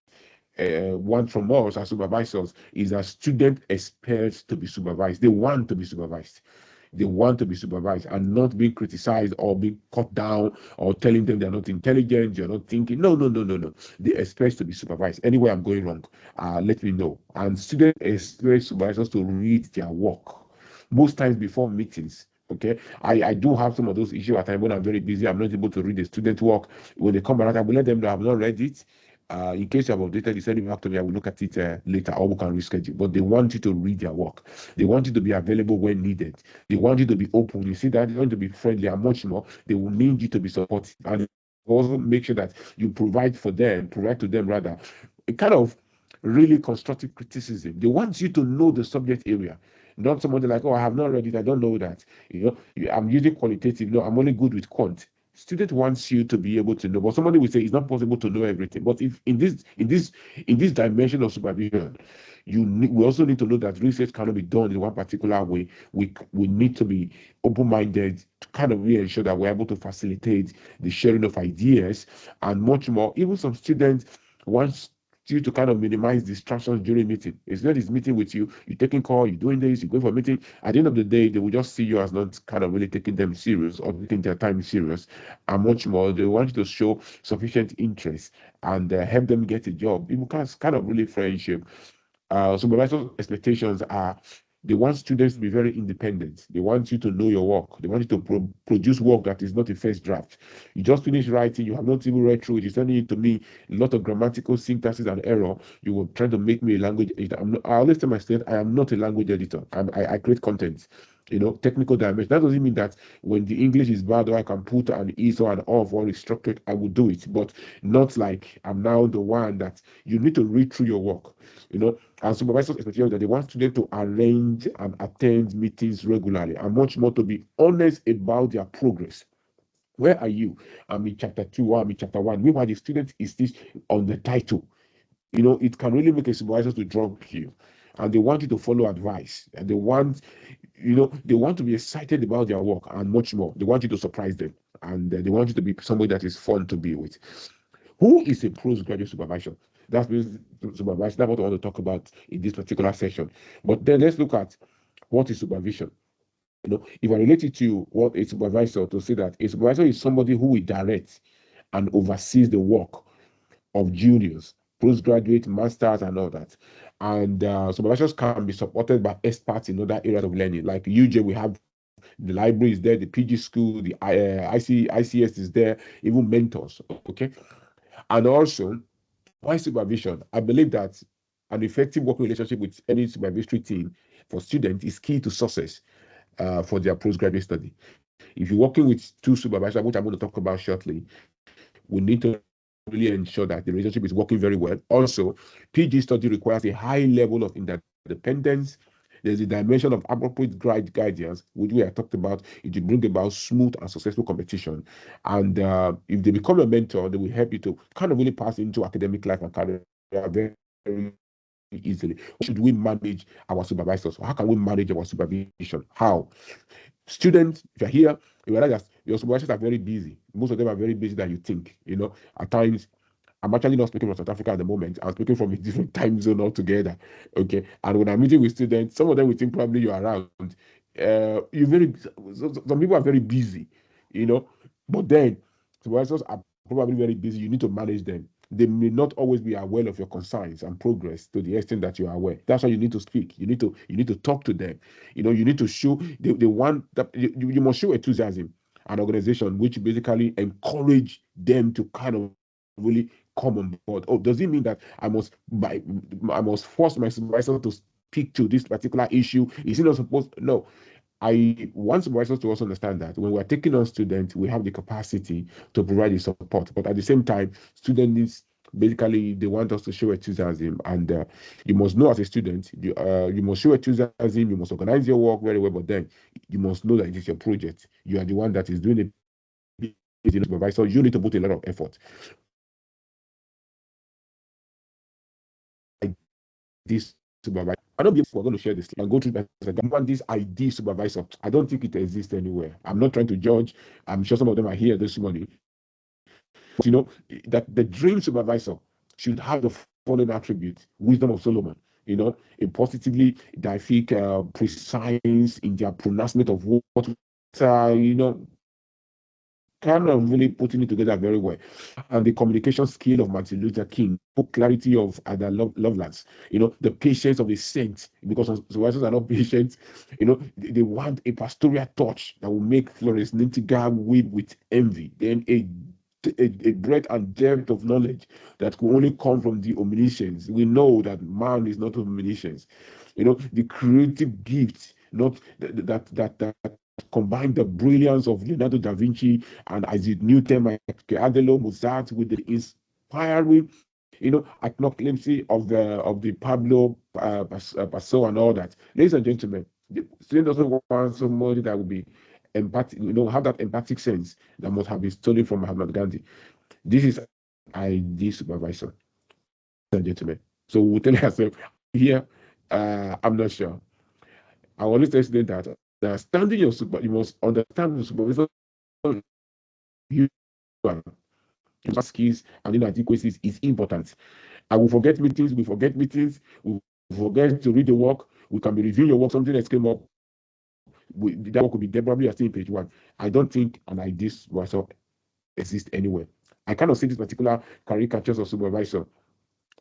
want from us as supervisors is that student expects to be supervised. They want to be supervised. They want to be supervised and not being criticized or being cut down or telling them they're not intelligent, you're not thinking. No, no, no, no, no. They expect to be supervised. Anywhere I'm going wrong, let me know. And students expect supervisors to read their work most times before meetings. Okay, I do have some of those issues at times when I'm very busy. I'm not able to read the student work. When they come around, I will let them know I've not read it. In case you have updated, you send it back to me. I will look at it later, or we can reschedule. But they want you to read their work. They want you to be available when needed. They want you to be open. You see that they want you to be friendly and much more. They will need you to be supportive and also make sure that you provide to them rather, a kind of really constructive criticism. They want you to know the subject area. Not somebody like, oh, I have not read it, I don't know that. You know, I'm using qualitative. No, I'm only good with quant. Student wants you to be able to know, but somebody will say it's not possible to know everything. But if in this dimension of supervision, we also need to know that research cannot be done in one particular way. We need to be open-minded to kind of really ensure that we're able to facilitate the sharing of ideas and much more. Even some students want you to kind of minimize distractions during meeting. It's not this meeting with you, you're taking call, you're doing this, you're going for a meeting. At the end of the day, they will just see you as not kind of really taking them serious or taking their time serious. And much more, they want you to show sufficient interest and help them get a job. People can kind of really friendship. Supervisors' expectations are they want students to be very independent. They want you to know your work. They want you to produce work that is not a first draft. You just finished writing, you have not even read through it. You're sending it to me, a lot of grammatical syntaxes and error. You were trying to make me a language editor. I always tell my students, I am not a language editor. I create content. You know, technical dimension. That doesn't mean that when the English is bad or I can put an is or an of or restructure it, I will do it. But not like I'm now the one that you need to read through your work. You know, and supervisors expect that they want students to arrange and attend meetings regularly and much more to be honest about their progress. Where are you? I'm in chapter 2 or I'm in chapter 1. Meanwhile, the student is this on the title. You know, it can really make a supervisor to drop you. And they want you to follow advice. And they want to be excited about their work and much more. They want you to surprise them. And they want you to be somebody that is fun to be with. Who is a postgraduate supervisor? That's supervisor. That's what I want to talk about in this particular session. But then let's look at what is supervision. You know, if I relate it to what a supervisor to say that a supervisor is somebody who will direct and oversees the work of juniors, postgraduate, masters, and all that. And supervisors can be supported by experts in other areas of learning. Like UJ, we have the library is there, the PG school, the ICS is there, even mentors. Okay, And also, why supervision? I believe that an effective working relationship with any supervisory team for students is key to success for their postgraduate study. If you're working with two supervisors, which I'm going to talk about shortly, we need to really ensure that the relationship is working very well. Also, PG study requires a high level of independence. There's a dimension of appropriate guidance, which we have talked about. It will bring about smooth and successful competition. And if they become a mentor, they will help you to kind of really pass into academic life and career very easily. Should we manage our supervisors? How can we manage our supervision? How? Students, if you're here, you realize that your supervisors are very busy. Most of them are very busy than you think. At times, I'm actually not speaking from South Africa at the moment. I'm speaking from a different time zone altogether. Okay. And when I'm meeting with students, some of them will think probably you're around. You're very, some people are very busy, you know. But then supervisors are probably very busy. You need to manage them. They may not always be aware of your concerns and progress to the extent that you are aware. That's why you need to speak. You need to talk to them. You need to show the one that you must show enthusiasm, an organization which basically encourage them to kind of really come on board. Oh, does it mean that I must force my supervisor to speak to this particular issue? Is he not supposed? No. I want supervisors to also understand that when we're taking on students, we have the capacity to provide the support. But at the same time, students needs basically they want us to show enthusiasm, and you must know as a student, you must show enthusiasm. You must organize your work very well, but then you must know that it is your project. You are the one that is doing it. Supervisor, you need to put a lot of effort. I don't believe we're going to share this slide. And go through that. I want this ID supervisor. I don't think it exists anywhere. I'm not trying to judge. I'm sure some of them are here this morning. But that the dream supervisor should have the following attributes: wisdom of Solomon, a positively didactic, precise in their pronouncement of what, kind of really putting it together very well. And the communication skill of Martin Luther King, clarity of Ada Lovelace, the patience of the saints, because supervisors are not patients. They want a pastoral touch that will make Florence Nightingale weep with envy. Then a breadth and depth of knowledge that could only come from the omniscience. We know that man is not omniscience. The creative gift, not that combine the brilliance of Leonardo da Vinci and Isaac Newton, Michelangelo, Mozart with the inspiring, acknowledgement of the Pablo Paso and all that. Ladies and gentlemen, the student doesn't want somebody that will be empathic, have that empathic sense that must have been stolen from Mahatma Gandhi. This is ID supervisor, ladies and gentlemen. So we'll tell ourselves, here, I'm not sure. I always tell students that understanding your super, you must understand the supervisor you are. Skills and inadequacies is important. I will forget meetings, we forget meetings, we forget to read the work, we can be reviewing your work, something else came up, that work could be there, probably you're still in page one. I don't think an ideal supervisor exists anywhere. I kind of see this particular caricatures of supervisor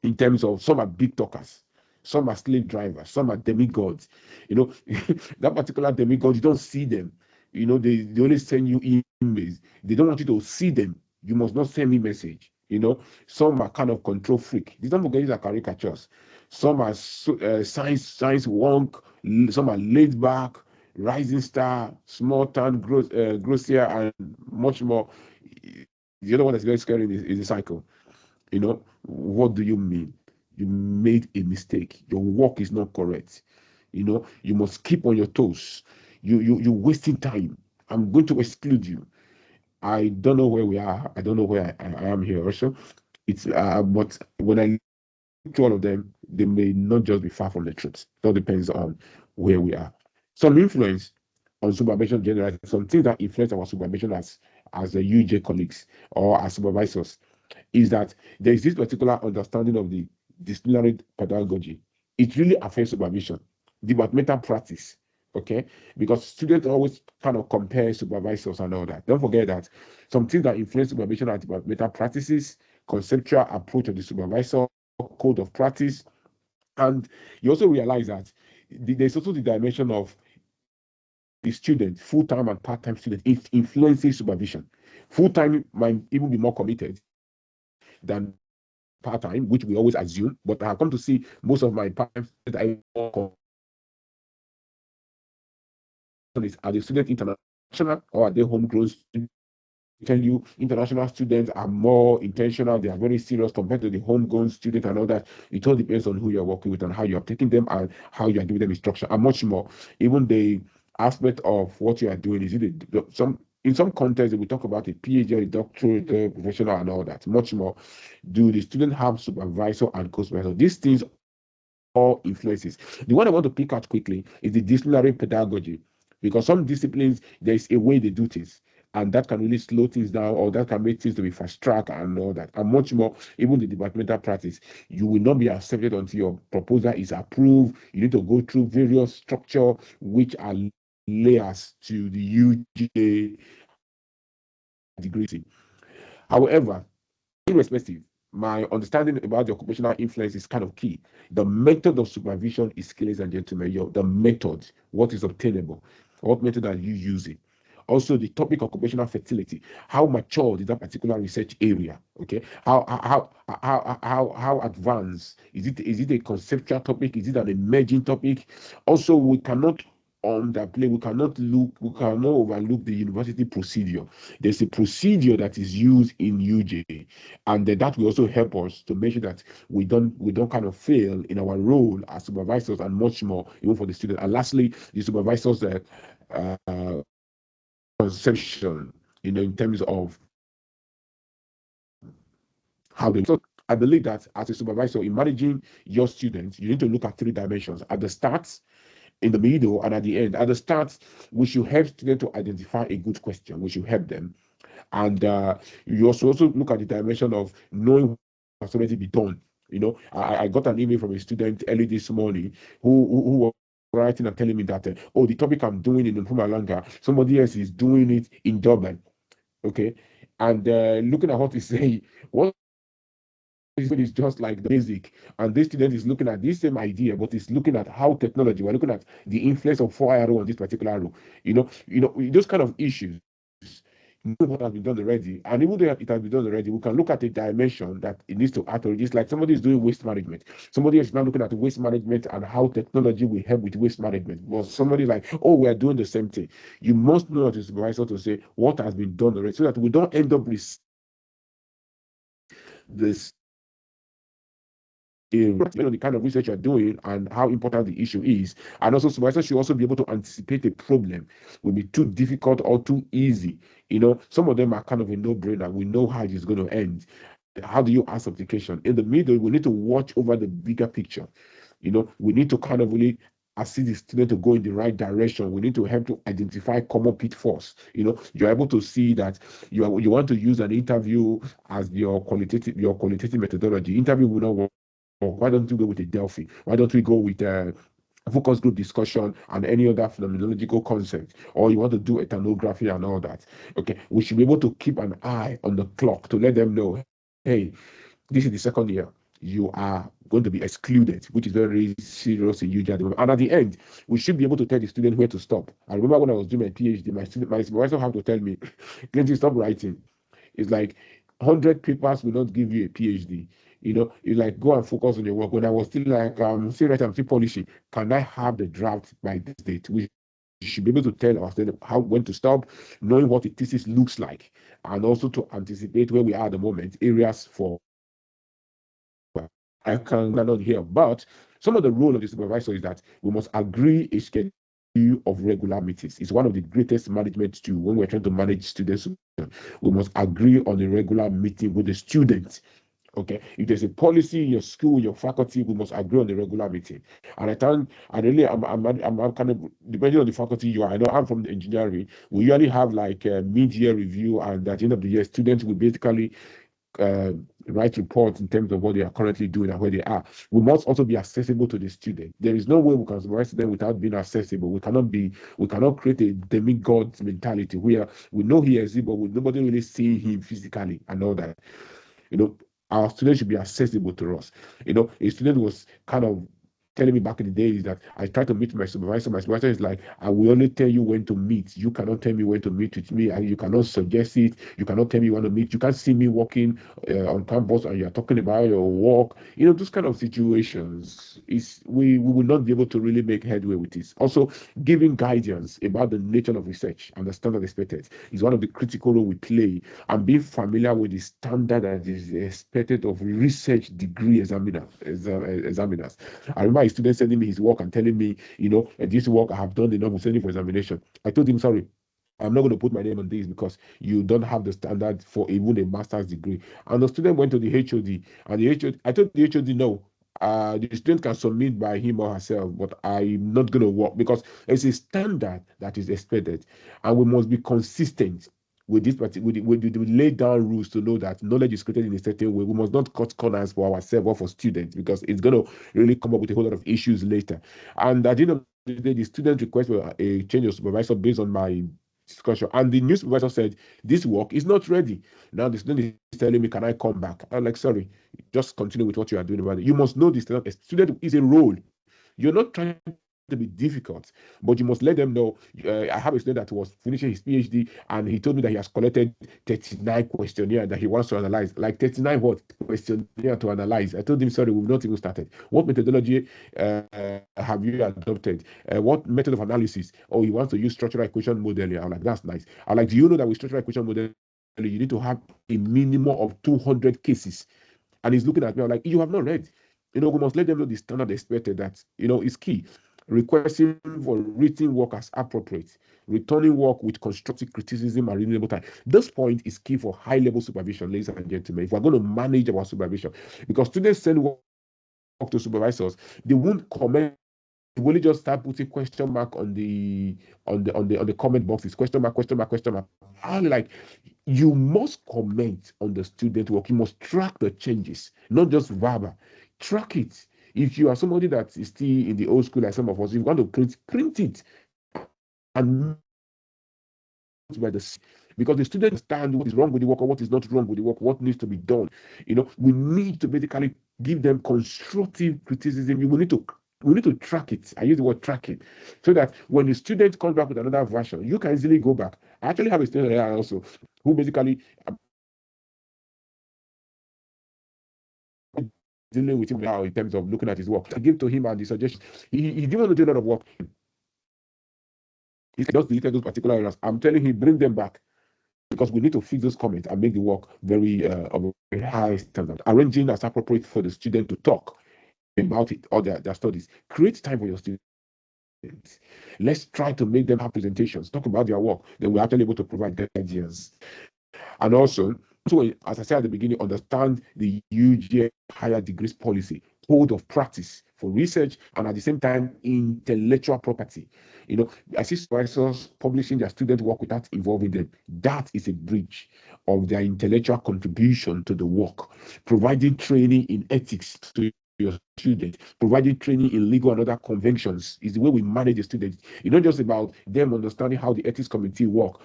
in terms of some are big talkers, some are slave drivers, some are demigods. That particular demigod, you don't see them. They only send you emails. They don't want you to see them. You must not send me message. Some are kind of control freak. Don't forget these are caricatures. Some are science wonk. Some are laid back, rising star, small town, grossier, and much more. The other one that's very scary is the cycle. What do you mean? You made a mistake. Your work is not correct. You must keep on your toes. You're wasting time. I'm going to exclude you. I don't know where we are. I don't know where I am here also. It's but when I look to all of them, they may not just be far from the truth. It all depends on where we are. Some influence on supervision generally, some things that influence our supervision as the UJ colleagues or as supervisors is that there is this particular understanding of the disciplinary pedagogy. It really affects supervision, departmental practice. Okay, because students always kind of compare supervisors and all that. Don't forget that some things that influence supervision are departmental practices, conceptual approach of the supervisor, code of practice, and you also realize that there's also the dimension of the student, full-time and part-time student, influencing supervision. Full-time might even be more committed. than part-time, which we always assume. But I have come to see most of my part-time students are more is, are the students international or are they homegrown students? Tell you international students are more intentional, they are very serious compared to the homegrown student and all that. It all depends on who you're working with and how you are taking them and how you are giving them instruction and much more. Even the aspect of what you are doing, is it some in some contexts we talk about a PhD, a doctorate, a professional and all that, much more. Do the student have supervisor and co-supervisor? These things all influences. The one I want to pick out quickly is the disciplinary pedagogy, because some disciplines there is a way they do things, and that can really slow things down, or that can make things to be fast track and all that, and much more. Even the departmental practice, you will not be accepted until your proposal is approved. You need to go through various structure which are layers to the UGA degree. However, irrespective, my understanding about the occupational influence is kind of key. The method of supervision is key, ladies and gentlemen. The method, what is obtainable, what method are you using? Also, the topic of occupational fertility. How mature is that particular research area? Okay, how advanced is it? Is it a conceptual topic? Is it an emerging topic? Also, we cannot underplay. We cannot overlook the university procedure. There's a procedure that is used in UJ, and that will also help us to make sure that we don't kind of fail in our role as supervisors and much more, even for the student. And lastly, the supervisors uh, conception, in terms of how they. So I believe that as a supervisor in managing your students, you need to look at three dimensions: at the start, in the middle, and at the end. At the start, we should help students to identify a good question. We should help them. And you also look at the dimension of knowing what has already been done. I got an email from a student early this morning who was writing and telling me that, oh, the topic I'm doing in Mpumalanga, somebody else is doing it in Dublin. Okay. And looking at what he say, what is just like the basic. And this student is looking at this same idea, but is looking at how technology, we're looking at the influence of 4IRO on this particular role. Those kind of issues. What has been done already, and even though it has been done already, we can look at a dimension that it needs to add. It's like somebody is doing waste management. Somebody is now looking at waste management and how technology will help with waste management. But somebody like, oh, we are doing the same thing. You must know as a supervisor to say what has been done already, so that we don't end up with this depending on the kind of research you're doing and how important the issue is. And also, supervisors should also be able to anticipate a problem will be too difficult or too easy. Some of them are kind of a no-brainer. We know how it is going to end. How do you ask application? In the middle, we need to watch over the bigger picture. We need to kind of really assist the student to go in the right direction. We need to help to identify common pitfalls. You're able to see that you want to use an interview as your qualitative methodology. Interview will not work. Why don't we go with a Delphi? Why don't we go with a focus group discussion and any other phenomenological concept? Or you want to do ethnography and all that? Okay, we should be able to keep an eye on the clock to let them know, hey, this is the second year. You are going to be excluded, which is very serious in UJ. And at the end, we should be able to tell the student where to stop. I remember when I was doing my PhD, my supervisor had to tell me, Clinton, stop writing. It's like 100 papers will not give you a PhD. You like go and focus on your work. When I was still like, still writing, I'm still polishing. Can I have the draft by this date? We should be able to tell our students when to stop, knowing what the thesis looks like, and also to anticipate where we are at the moment, areas for. I cannot hear, but some of the role of the supervisor is that we must agree a schedule of regular meetings. It's one of the greatest management tools when we're trying to manage students. We must agree on a regular meeting with the students. Okay, if there's a policy in your school, your faculty, we must agree on the regular meeting. And I'm kind of depending on the faculty you are. I know I'm from the engineering. We usually have like a mid-year review, and at the end of the year, students will basically uh, write reports in terms of what they are currently doing and where they are. We must also be accessible to the student. There is no way we can supervise them without being accessible. We cannot create a demigod mentality where we know he is, but nobody really seeing him physically and all that. You know, our students should be accessible to us. A student was kind of telling me back in the day is that I try to meet my supervisor. My supervisor is like, I will only tell you when to meet. You cannot tell me when to meet with me, and you cannot suggest it. You cannot tell me you want to meet. You can't see me walking on campus and you're talking about your work. Those kind of situations is we will not be able to really make headway with this. Also, giving guidance about the nature of research and the standard expected is one of the critical role we play, and being familiar with the standard that is expected of research degree examiners. I remember a student sending me his work and telling me, this work I have done enough, I'm sending for examination. I told him, sorry, I'm not going to put my name on this because you don't have the standard for even a master's degree. And the student went to the HOD, and the HOD, I told the HOD, no, the student can submit by him or herself, but I'm not going to work because it's a standard that is expected, and we must be consistent with this particular with lay down rules to know that knowledge is created in a certain way. We must not cut corners for ourselves or for students because it's going to really come up with a whole lot of issues later. And at the end of the day, the student request for a change of supervisor based on my discussion, and the new supervisor said this work is not ready. Now the student is telling me, can I come back? I'm like, sorry, just continue with what you are doing about it. You must know this. A student is a role. You're not trying to be difficult, but you must let them know. I have a student that was finishing his PhD, and he told me that he has collected 39 questionnaire that he wants to analyze. Like 39 what questionnaire to analyze? I told him, sorry, we've not even started. What methodology have you adopted? What method of analysis? Oh, he wants to use structural equation modeling. I'm like, that's nice. I'm like, do you know that with structural equation modeling, you need to have a minimum of 200 cases? And he's looking at me, I'm like, you have not read. We must let them know the standard expected that, is key. Requesting for written work as appropriate, returning work with constructive criticism and reasonable time. This point is key for high level supervision, ladies and gentlemen. If we're going to manage our supervision, because students send work to supervisors, they won't comment on it. They will only just start putting question mark on the comment boxes, question mark, question mark, question mark. And like, you must comment on the student work. You must track the changes, not just verbal. Track it. If you are somebody that is still in the old school, like some of us, you want to print it and make it note by the C. Because the student understand what is wrong with the work or what is not wrong with the work, what needs to be done. We need to basically give them constructive criticism. We need to track it. I use the word track it, so that when the student comes back with another version, you can easily go back. I actually have a student here also who basically dealing with him now in terms of looking at his work. I give to him and the suggestions. He didn't want to do a lot of work. He just deleted those particular areas. I'm telling him, bring them back because we need to fix those comments and make the work very of a very high standard. Arranging as appropriate for the student to talk about it or their studies. Create time for your students. Let's try to make them have presentations, talk about their work. Then we're actually able to provide guidance. And also, as I said at the beginning, understand the UGA higher degrees policy, code of practice for research, and at the same time, intellectual property. I see supervisors publishing their student work without involving them. That is a breach of their intellectual contribution to the work. Providing training in ethics to your students, providing training in legal and other conventions is the way we manage the students. It's not just about them understanding how the ethics committee work.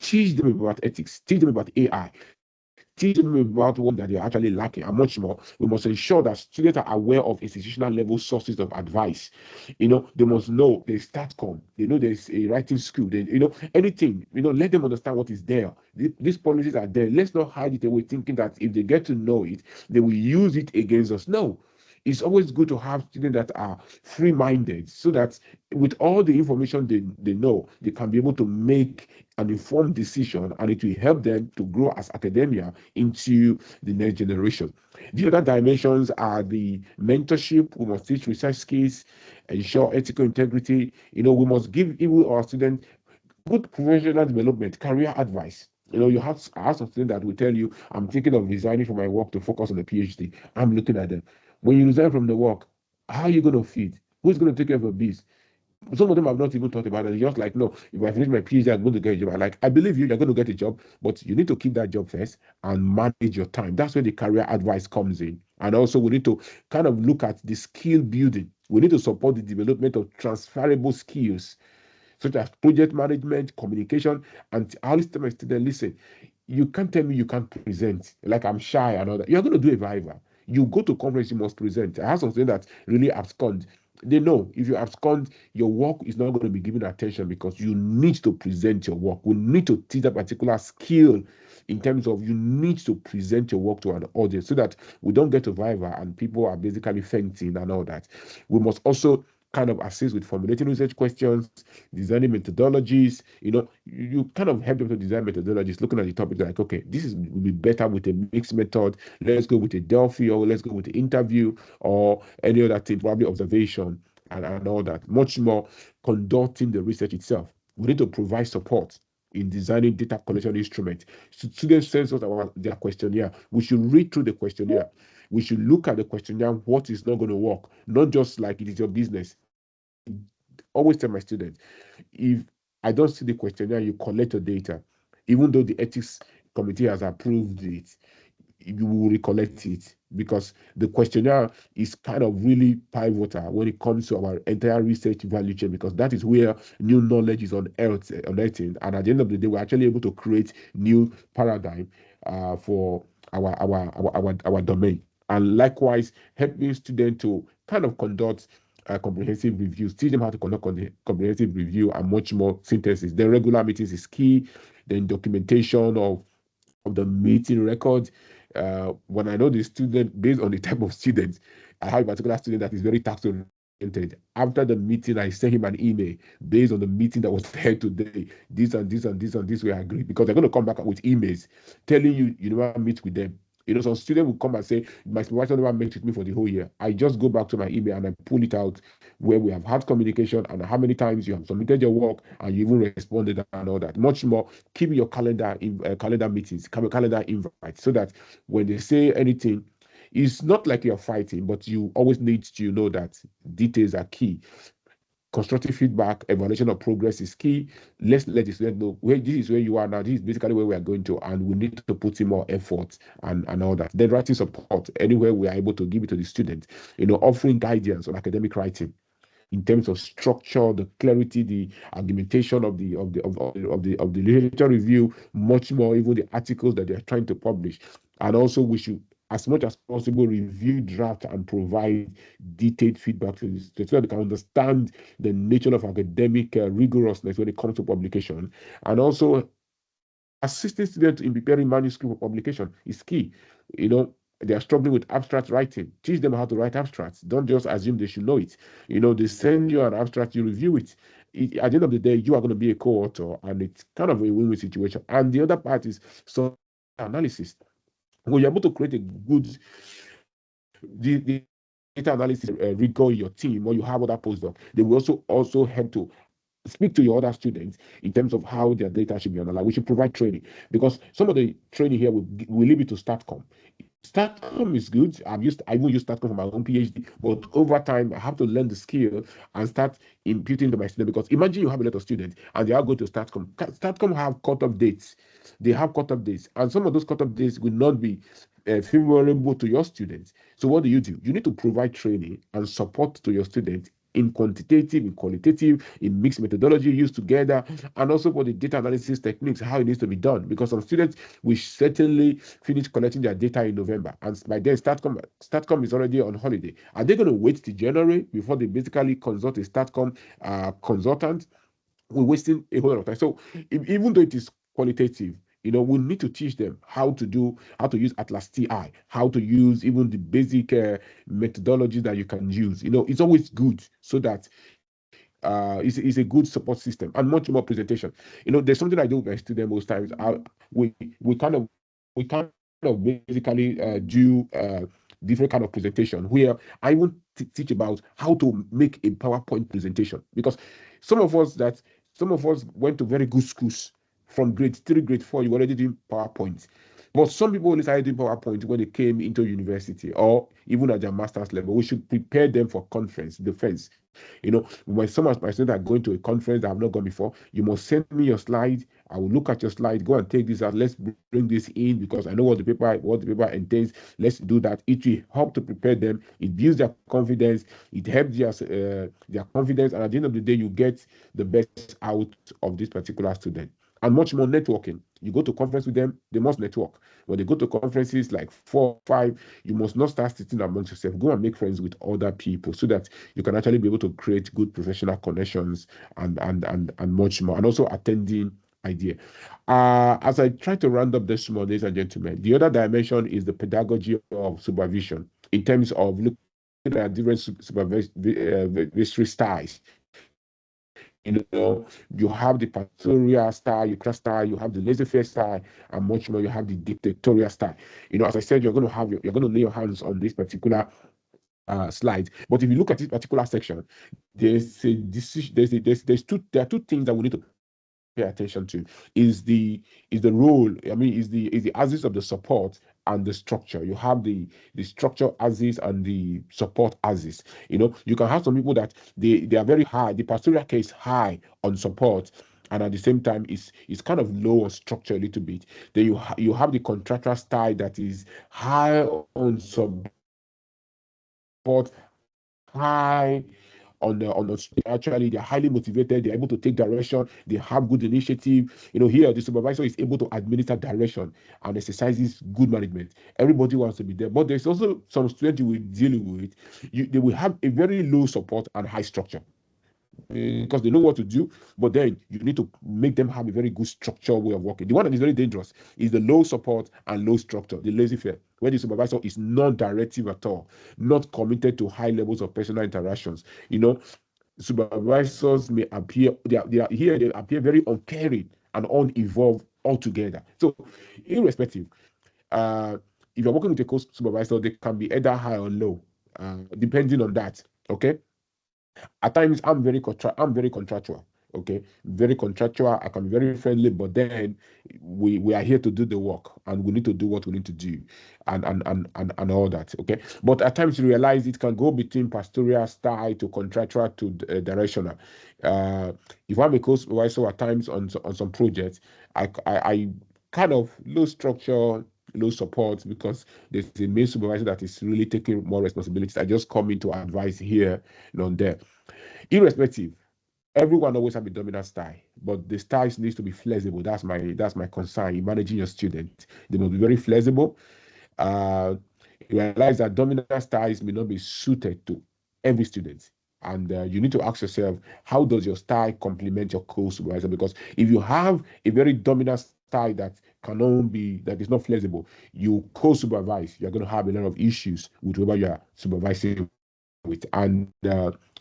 Teach them about ethics, teach them about AI, teach them about what that they're actually lacking, and much more. We must ensure that students are aware of institutional level sources of advice. They must know there's StatCom, they know there's a writing school, anything, let them understand what is there. These policies are there. Let's not hide it away, thinking that if they get to know it, they will use it against us. No. It's always good to have students that are free-minded so that with all the information they know, they can be able to make an informed decision, and it will help them to grow as academia into the next generation. The other dimensions are the mentorship. We must teach research skills, ensure ethical integrity. We must give even our students good professional development, career advice. I have some students that will tell you, I'm thinking of resigning from my work to focus on the PhD. I'm looking at them. When you resign from the work, how are you going to feed? Who's going to take care of your bills? Some of them have not even thought about it. Just like, no, if I finish my PhD, I'm going to get a job. I believe you're going to get a job, but you need to keep that job first and manage your time. That's where the career advice comes in. And also, we need to kind of look at the skill building. We need to support the development of transferable skills such as project management, communication, and I always tell my students, listen, you can't tell me you can't present, like I'm shy and all that. You're going to do a Viva. You go to conference, you must present. I have something that really abscond. They know if you abscond, your work is not going to be given attention because you need to present your work. We need to teach that particular skill in terms of you need to present your work to an audience so that we don't get to Viva and people are basically fainting and all that. We must also kind of assist with formulating research questions, designing methodologies. You kind of help them to design methodologies, looking at the topic like, okay, this is will be better with a mixed method. Let's go with a Delphi, or let's go with the interview, or any other thing, probably observation and all that. Much more conducting the research itself. We need to provide support in designing data collection instruments. So students send us their questionnaire. We should read through the questionnaire. We should look at the questionnaire, what is not going to work, not just like it is your business. I always tell my students, if I don't see the questionnaire, you collect your data, even though the ethics committee has approved it, you will recollect it because the questionnaire is kind of really pivotal when it comes to our entire research value chain, because that is where new knowledge is unearthing, and at the end of the day, we're actually able to create new paradigm for our domain. And likewise, helping students to kind of conduct comprehensive reviews, teach them how to conduct comprehensive review and much more synthesis. The regular meetings is key. Then documentation of the meeting record. When I know the student, based on the type of student, I have a particular student that is very task oriented. After the meeting, I send him an email based on the meeting that was held today. This and this and this and this we agree, because they're going to come back with emails telling you never meet with them. Some student will come and say, my supervisor never met with me for the whole year. I just go back to my email and I pull it out where we have had communication and how many times you have submitted your work and you even responded and all that. Much more, keep your calendar meetings, calendar invites, so that when they say anything, it's not like you're fighting, but you always need to know that details are key. Constructive feedback, evaluation of progress is key. Let's let the student know where this is where you are now. This is basically where we are going to, and we need to put in more effort and all that. Then writing support anywhere we are able to give it to the student. Offering guidance on academic writing in terms of structure, the clarity, the argumentation of the literature review, much more even the articles that they are trying to publish. And also, we should, as much as possible, review draft and provide detailed feedback to the students so that they can understand the nature of academic rigorousness when it comes to publication. And also, assisting students in preparing manuscript for publication is key. You know, they are struggling with abstract writing. Teach them how to write abstracts. Don't just assume they should know it. They send you an abstract, you review it. At the end of the day, you are going to be a co-author, and it's kind of a win-win situation. And the other part is some analysis. When you're able to create a good the data analysis rigor in your team, or you have other postdoc, they will also help to speak to your other students in terms of how their data should be analyzed. We should provide training, because some of the training here we leave it to StatCom. StatCom is good. I even use StatCom for my own PhD, but over time I have to learn the skill and start imputing to my students. Because imagine you have a lot of students and they are going to StatCom. StatCom have cut-off dates. They have cut-off dates, and some of those cut-off dates will not be favorable to your students. So what do? You need to provide training and support to your students in quantitative, in qualitative, in mixed methodology used together, and also for the data analysis techniques, how it needs to be done. Because some students will certainly finish collecting their data in November, and by then StatCom is already on holiday. Are they going to wait till January before they basically consult a StatCom consultant? We're wasting a whole lot of time. So even though it is qualitative, we need to teach them how to use Atlas TI, how to use even the basic methodology that you can use. It's always good, so that it's a good support system, and much more presentation. There's something I do with my students most times. We kind of basically do different kind of presentation where I will teach about how to make a PowerPoint presentation, because some of us that some of us went to very good schools. From grade 3, grade 4, you already doing PowerPoint. But some people only started doing PowerPoint when they came into university, or even at their master's level. We should prepare them for conference defense. When some of my students are going to a conference that I've not gone before, you must send me your slide. I will look at your slide, go and take this out. Let's bring this in, because I know what the paper entails. Let's do that. It will help to prepare them. It builds their confidence. It helps their confidence, and at the end of the day, you get the best out of this particular student. and much more networking. You go to conference with them, they must network. When they go to conferences like 4 5, you must not start sitting amongst yourself. Go and make friends with other people so that you can actually be able to create good professional connections and much more. And also attending idea. As I try to round up this small, ladies and gentlemen, the other dimension is the pedagogy of supervision in terms of looking at different supervisory styles. You know, you have the pastoral style, you class style, you have the laissez-faire style, and much more. You have the dictatorial style. You know, as I said, you're going to lay your hands on this particular slide. But if you look at this particular section, there's a decision. There are two things that we need to pay attention to. Is the role. I mean, is the axis of the support and the structure. You have the structure axis and the support axis. You know, you can have some people that they are very high. The pastoral care is high on support, and at the same time is kind of low on structure a little bit. Then you have the contractual style that is high on support, high on actually they're highly motivated, they're able to take direction, they have good initiative. You know, here the supervisor is able to administer direction and exercises good management. Everybody wants to be there, but there's also some students you will deal with. They will have a very low support and high structure because they know what to do, but then you need to make them have a very good structural way of working. The one that is very dangerous is the low support and low structure, the laissez-faire, where the supervisor is non-directive at all, not committed to high levels of personal interactions. You know, supervisors may appear they appear very uncaring and unevolved altogether. So, irrespective, uh, if you're working with a co-supervisor, they can be either high or low, depending on that. Okay, at times I'm very contractual. Okay, very contractual. I can be very friendly, but then we are here to do the work, and we need to do what we need to do, and all that. Okay, but at times you realize it can go between pastoral style to contractual to directional. uh if I'm a co-supervisor at times on some projects, I kind of low structure, low support, because there's a main supervisor that is really taking more responsibilities. I just come in to advise here and on there. Irrespective, everyone always have a dominant style, but the styles needs to be flexible. That's my concern in managing your student. They must be very flexible. uh you realize that dominant styles may not be suited to every student, and you need to ask yourself, how does your style complement your co-supervisor? Because if you have a very dominant style that is not flexible, you co-supervise, you're going to have a lot of issues with whoever you are supervising with. And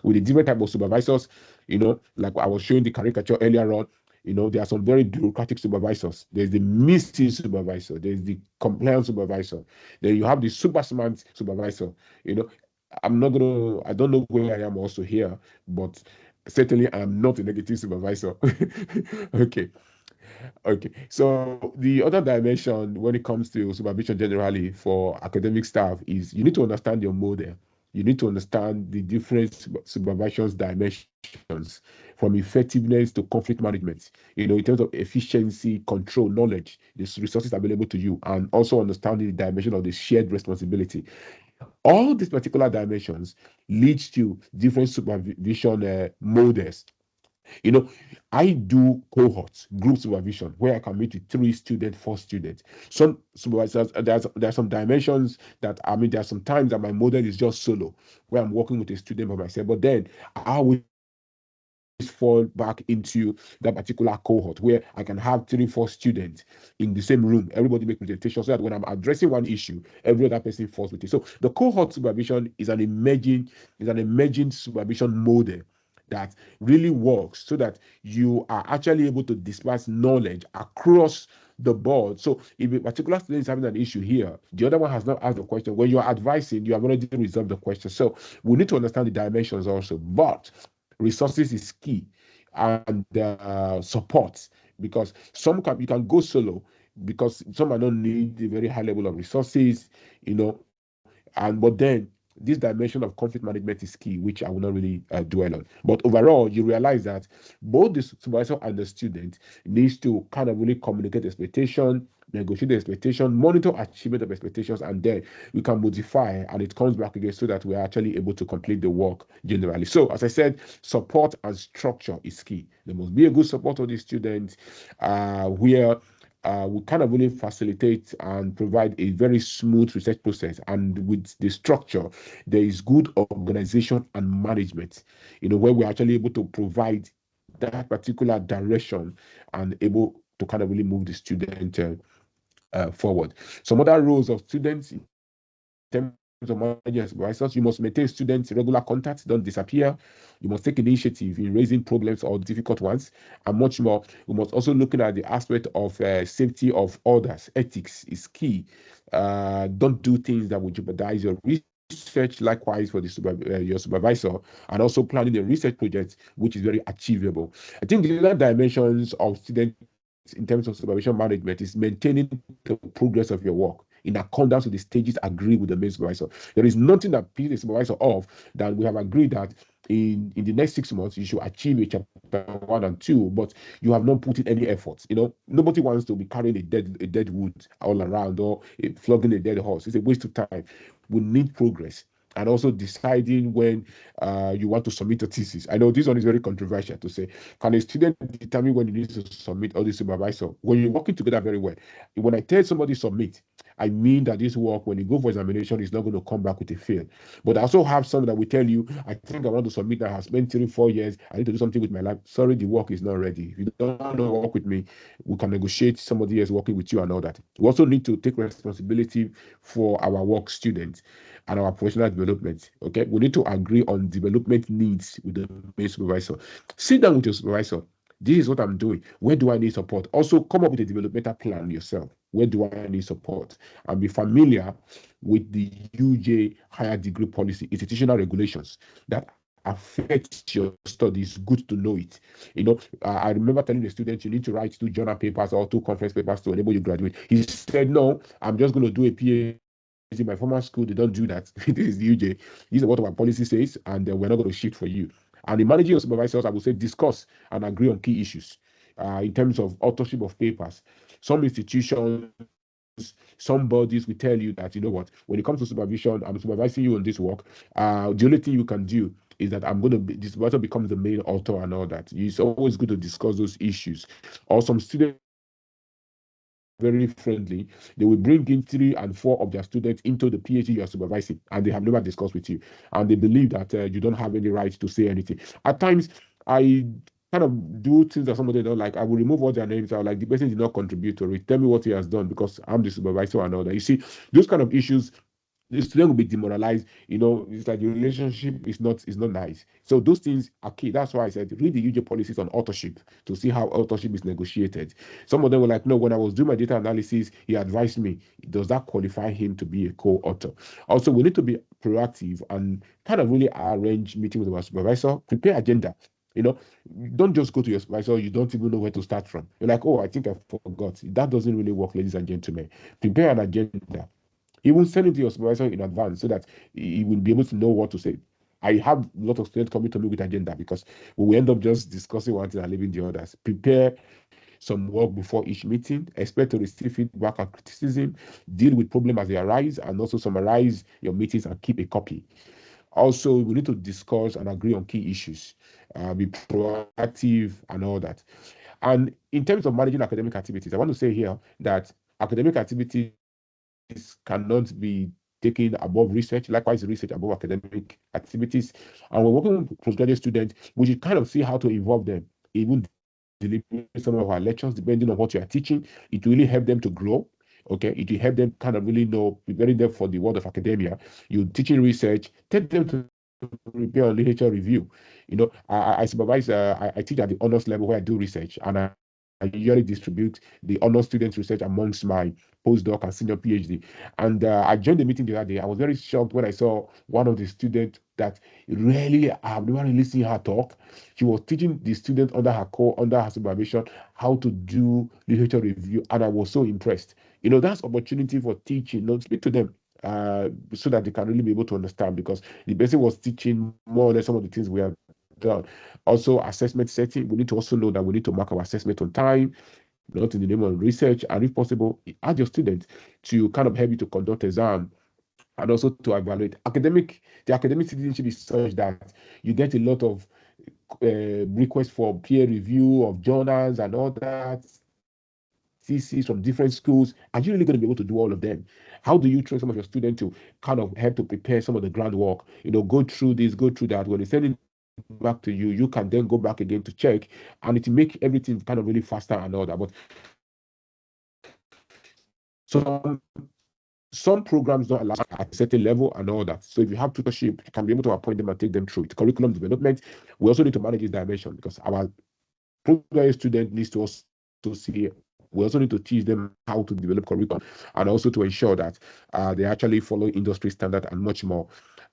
with the different type of supervisors, like I was showing the caricature earlier on, there are some very bureaucratic supervisors. There's the missing supervisor, there's the compliance supervisor, then you have the super smart supervisor. you know I don't know where I am also here, but certainly I'm not a negative supervisor. Okay. Okay, so the other dimension when it comes to supervision generally for academic staff is you need to understand your model. You need to understand the different supervisions dimensions, from effectiveness to conflict management, in terms of efficiency, control, knowledge, the resources available to you, and also understanding the dimension of the shared responsibility. All these particular dimensions leads to different supervision models. you know, I do cohorts, group supervision, where I can meet with 3 students, 4 students. Some supervisors, there's some dimensions that there are some times that my model is just solo, where I'm working with a student by myself. But then I always fall back into that particular cohort where I can have 3, 4 students in the same room. Everybody make presentation so that when I'm addressing one issue, every other person falls with it. So the cohort supervision is an emerging supervision model that really works so that you are actually able to disperse knowledge across the board. So if a particular student is having an issue here, the other one has not asked the question. When you're advising, you have already resolved the question. So we need to understand the dimensions also. But resources is key, and support, because you can go solo, because some might not need a very high level of resources, but then this dimension of conflict management is key, which I will not really dwell on. But overall, you realize that both the supervisor and the student needs to kind of really communicate expectation, negotiate the expectation, monitor achievement of expectations, and then we can modify and it comes back again so that we are actually able to complete the work generally. So, as I said, support and structure is key. There must be a good support of the student where we kind of really facilitate and provide a very smooth research process. And with the structure, there is good organization and management, where we're actually able to provide that particular direction and able to kind of really move the student forward. Some other roles of students in terms of managing supervisors, you must maintain students' regular contacts, don't disappear. You must take initiative in raising problems or difficult ones, and much more. We must also look at the aspect of safety of others. Ethics is key. Don't do things that will jeopardize your research. Likewise, for your supervisor, and also planning a research project which is very achievable. I think the other dimensions of students in terms of supervision management is maintaining the progress of your work in accordance with the stages agreed with the main supervisor. There is nothing that pisses the supervisor off than we have agreed that in the next 6 months you should achieve a chapter 1 and 2, but you have not put in any efforts. Nobody wants to be carrying a dead wood all around or flogging a dead horse. It's a waste of time. We need progress. And also deciding when you want to submit a thesis. I know this one is very controversial to say. Can a student determine when he needs to submit or the supervisor? When you're working together very well, when I tell somebody submit, I mean that this work, when you go for examination, is not going to come back with a fail. But I also have some that will tell you, I think I want to submit that has spent 3 4 years. I need to do something with my life. Sorry, the work is not ready. If you don't want to work with me, we can negotiate somebody else working with you and all that. We also need to take responsibility for our work students and our professional development. Okay, we need to agree on development needs with the main supervisor. Sit down with your supervisor. This is what I'm doing. Where do I need support? Also, come up with a developmental plan yourself. Where do I need support? And be familiar with the UJ higher degree policy, institutional regulations that affect your studies. Good to know it. I remember telling the students you need to write 2 journal papers or 2 conference papers to enable you graduate. He said, no, I'm just going to do a PhD. My former school, they don't do that. This is the UJ. This is what our policy says, and we're not going to shift for you. And in managing your supervisors, I would say discuss and agree on key issues in terms of authorship of papers. Some institutions, some bodies will tell you that, when it comes to supervision, I'm supervising you on this work. The only thing you can do is that I'm going to be, this supervisor becomes the main author and all that. It's always good to discuss those issues. Or some students are very friendly. They will bring in 3 and 4 of their students into the PhD you are supervising, and they have never discussed with you. And they believe that you don't have any right to say anything. At times, I kind of do things that somebody don't like. I will remove all their names. I will like, the person did not contribute to it. Tell me what he has done because I'm the supervisor and all that. You see, those kind of issues, the student will be demoralized. It's like the relationship is not nice. So those things are key. That's why I said read the UJ policies on authorship to see how authorship is negotiated. Some of them were like, no, when I was doing my data analysis, he advised me. Does that qualify him to be a co-author? Also, we need to be proactive and kind of really arrange meetings with our supervisor, prepare agenda. You know, don't just go to your supervisor, you don't even know where to start from. You're like, oh, I think I forgot. That doesn't really work, ladies and gentlemen. Prepare an agenda. Even send it to your supervisor in advance so that he will be able to know what to say. I have a lot of students coming to me with agenda because we will end up just discussing one thing and leaving the others. Prepare some work before each meeting. Expect to receive feedback and criticism. Deal with problems as they arise, and also summarize your meetings and keep a copy. Also, we need to discuss and agree on key issues. Be proactive and all that. And in terms of managing academic activities, I want to say here that academic activities cannot be taken above research. Likewise, research above academic activities. And we're working with postgraduate students, we should kind of see how to involve them, even delivering some of our lectures, depending on what you are teaching. It will really help them to grow. Okay, it will help them kind of really know, preparing them for the world of academia. You're teaching research, take them to prepare on literature review. I supervise, I teach at the honors level where I do research, and I usually distribute the honors students research amongst my postdoc and senior PhD. And I joined the meeting the other day. I was very shocked when I saw one of the students that really, I have never really seen her talk. She was teaching the students under her supervision how to do literature review, and I was so impressed. That's opportunity for teaching. Speak to them. so that they can really be able to understand, because the person was teaching more or less some of the things we have done. Also, assessment setting, we need to also know that we need to mark our assessment on time, not in the name of research, and if possible, add your students to kind of help you to conduct exam and also to evaluate. The academic citizenship is such that you get a lot of requests for peer review of journals and all that, theses from different schools. Are you really going to be able to do all of them? How do you train some of your students to kind of help to prepare some of the groundwork? Go through this, go through that. When they send it back to you, you can then go back again to check, and it will make everything kind of really faster and all that. But some programs don't allow at a certain level and all that. So if you have tutorship, you can be able to appoint them and take them through it. Curriculum development, we also need to manage this dimension, because our postgraduate student needs to also see, we also need to teach them how to develop curriculum, and also to ensure that they actually follow industry standard and much more.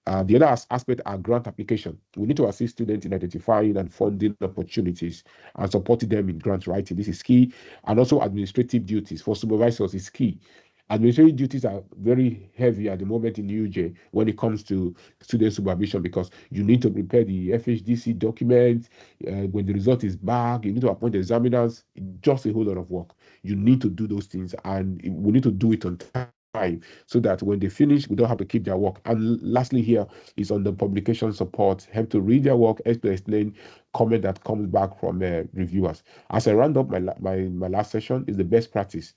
The other aspect are grant application. We need to assist students in identifying and funding opportunities and supporting them in grant writing. This is key. And also administrative duties for supervisors is key. Administrative duties are very heavy at the moment in UJ when it comes to student supervision, because you need to prepare the FHDC document. When the result is back, you need to appoint examiners. Just a whole lot of work. You need to do those things, and we need to do it on time, so that when they finish, we don't have to keep their work. And lastly, here is on the publication support, help to read their work, help to explain comment that comes back from reviewers. As I round up my last session, is the best practice.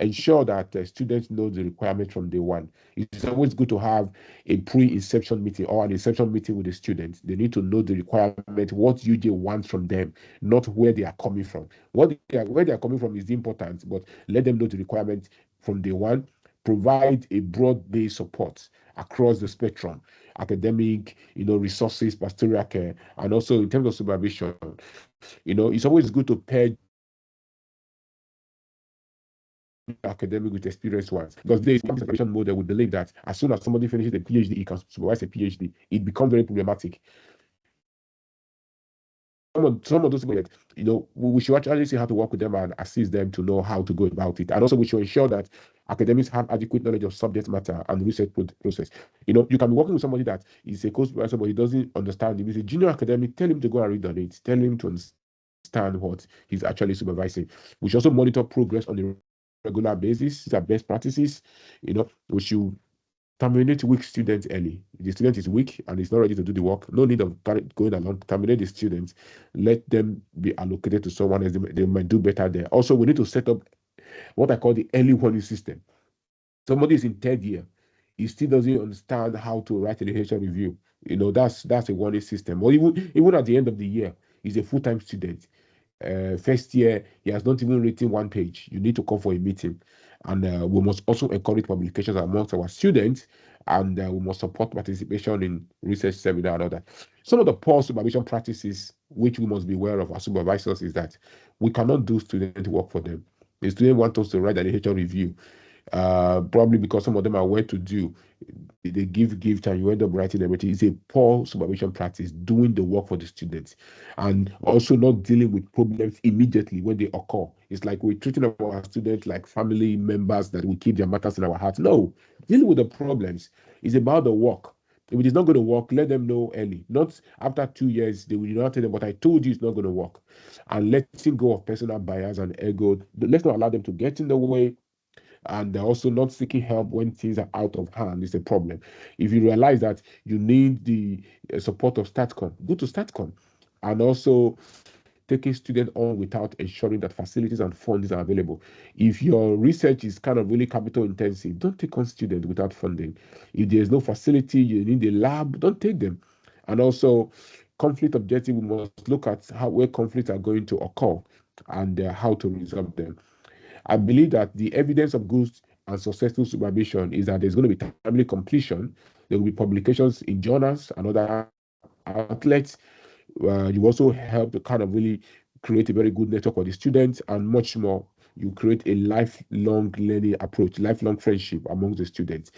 Ensure that students know the requirement from day one. It's always good to have a pre-inception meeting or an inception meeting with the students. They need to know the requirement, what UJ wants from them, not where they are coming from. Where they are coming from is important, but let them know the requirement from day one. Provide a broad-based support across the spectrum, academic, resources, pastoral care, and also in terms of supervision. It's always good to pair junior academic with experienced ones, because there is one separation model. We believe that as soon as somebody finishes a PhD, he can supervise a PhD. It becomes very problematic. Some of those people, we should actually see how to work with them and assist them to know how to go about it. And also, we should ensure that academics have adequate knowledge of subject matter and research process. You can be working with somebody that is a co-supervisor, but he doesn't understand. If he's a junior academic, tell him to go and read on it. Tell him to understand what he's actually supervising. We should also monitor progress on a regular basis. These are best practices. We should terminate weak students early. If the student is weak and is not ready to do the work, no need of going along. Terminate the students. Let them be allocated to someone else. They might do better there. Also, we need to set up what I call the early warning system. Somebody is in third year, he still doesn't understand how to write a literature review. That's a warning system. Or even at the end of the year, he's a full-time student. First year, he has not even written one page. You need to come for a meeting. And we must also encourage publications amongst our students, and we must support participation in research seminar and other. Some of the poor supervision practices which we must be aware of as supervisors is that we cannot do student work for them. The student wants us to write an literature review, probably because some of them are well to do. They give gift and you end up writing everything. It's a poor supervision practice, doing the work for the students, and also not dealing with problems immediately when they occur. It's like we're treating our students like family members that we keep their matters in our hearts. No, dealing with the problems is about the work. If it is not going to work, let them know early. Not after 2 years, they will not tell them, but I told you it's not going to work. And letting go of personal bias and ego. Let's not allow them to get in the way, and they're also not seeking help when things are out of hand is a problem. If you realize that you need the support of StatCom, go to StatCom. And also taking students on without ensuring that facilities and funding are available. If your research is kind of really capital intensive, don't take on students without funding. If there's no facility, you need a lab, don't take them. And also conflict objective, we must look at where conflicts are going to occur, and how to resolve them. I believe that the evidence of good and successful supervision is that there's going to be timely completion. There will be publications in journals and other outlets. You also help to kind of really create a very good network for the students, and much more. You create a lifelong learning approach, lifelong friendship among the students.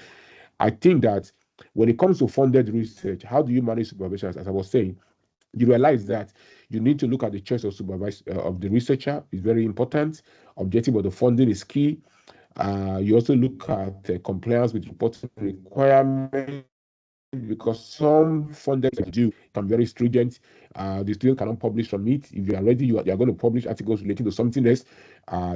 I think that when it comes to funded research, how do you manage supervision? As I was saying, you realize that you need to look at the choice of supervisor of the researcher is very important. Objective of the funding is key. You also look at compliance with reporting requirements because some funded do can be very stringent. The student cannot publish from it. If you are ready, you are going to publish articles relating to something else.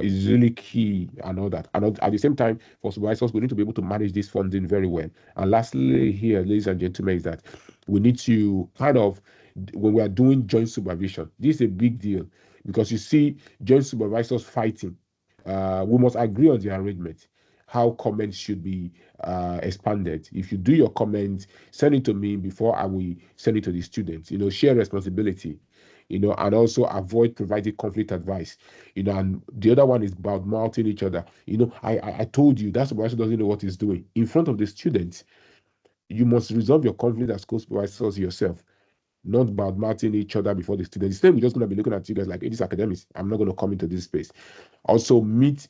Is really key and all that. And at the same time, for supervisors, we need to be able to manage this funding very well. And lastly, here, ladies and gentlemen, is that we need to kind of, when we are doing joint supervision, this is a big deal because you see joint supervisors fighting. We must agree on the arrangement, how comments should be expanded. If you do your comments, send it to me before I will send it to the students. Share responsibility. And also avoid providing conflict advice. And the other one is about mouthing each other. I told you that supervisor doesn't know what he's doing in front of the students. You must resolve your conflict as co-supervisors yourself, not bad mouthing each other before the students. Instead, we're just going to be looking at you guys like, hey, these academics, I'm not going to come into this space. Also, meet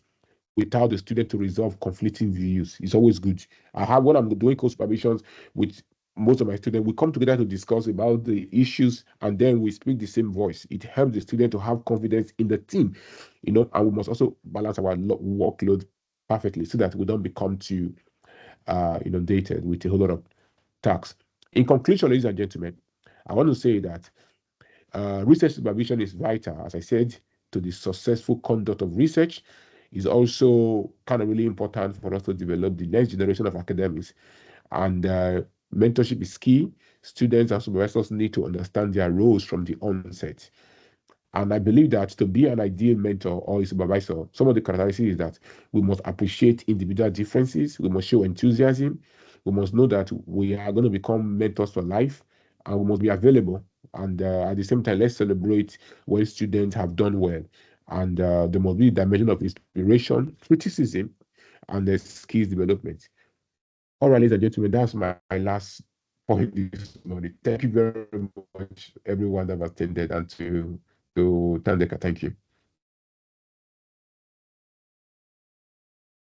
without the student to resolve conflicting views. It's always good. I have when I'm doing co-supervisions with most of my students, we come together to discuss about the issues and then we speak the same voice. It helps the student to have confidence in the team, and we must also balance our workload perfectly so that we don't become too inundated with a whole lot of tasks. In conclusion, ladies and gentlemen, I want to say that research supervision is vital, as I said, to the successful conduct of research. Is also kind of really important for us to develop the next generation of academics. And mentorship is key. Students and supervisors need to understand their roles from the onset. And I believe that to be an ideal mentor or a supervisor, some of the characteristics is that we must appreciate individual differences, we must show enthusiasm, we must know that we are going to become mentors for life, and we must be available. And at the same time, let's celebrate when students have done well. And there must be a dimension of inspiration, criticism, and skills development. All right, ladies and gentlemen, that's my last point this morning. Thank you very much, everyone that have attended, and to Tandeka. Thank you.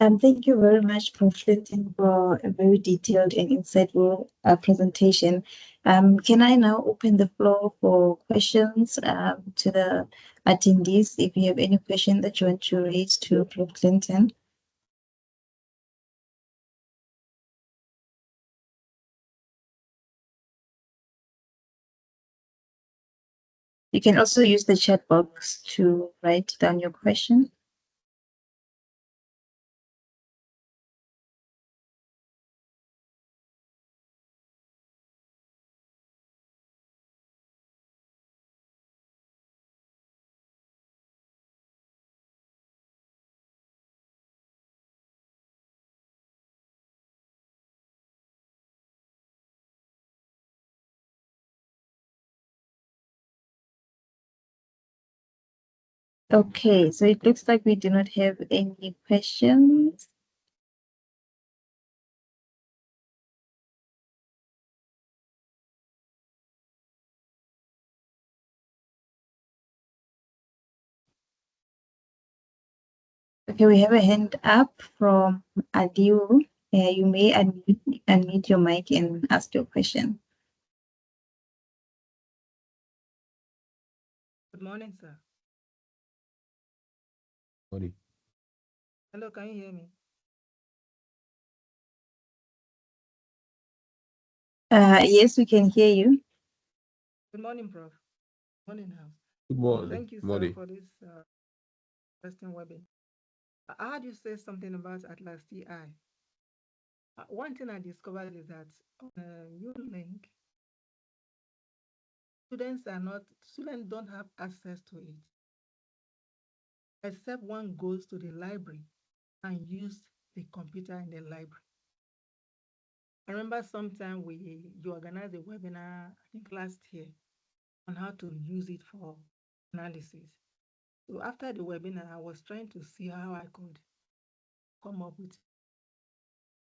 Thank you very much, Prof. Linton, for a very detailed and insightful presentation. Can I now open the floor for questions to the attendees? If you have any question that you want to raise to Prof. Linton. You can also use the chat box to write down your question. Okay, so it looks like we do not have any questions. Okay, we have a hand up from Adiu. You may unmute your mic and ask your question. Good morning, sir. Morning. Hello, can you hear me? Yes, we can hear you. Good morning, Prof. Morning, House. Good morning. Thank you, sir, Morning. for this interesting webinar. I heard you say something about Atlas TI. One thing I discovered is that on Ulink, students don't have access to it, except one goes to the library and use the computer in the library. I remember sometime you organized a webinar, I think last year, on how to use it for analysis. So after the webinar, I was trying to see how I could come up with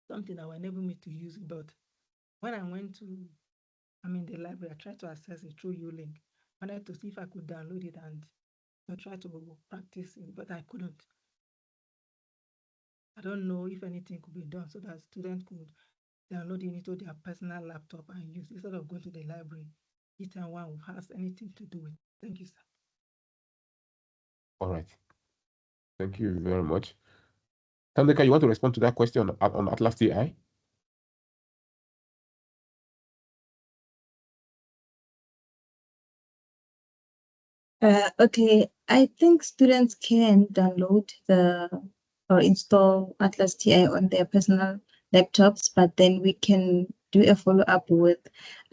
something that will enable me to use it. But when I went to, the library, I tried to access it through Ulink. I wanted to see if I could download it and try to practice it, but I couldn't. I don't know if anything could be done so that students could download it into their personal laptop and use instead of going to the library each time one has anything to do with it. Thank you, sir. All right. Thank you very much. Tandeka, you want to respond to that question on Atlas TI? Okay, I think students can download the or install Atlas TI on their personal laptops, but then we can do a follow-up with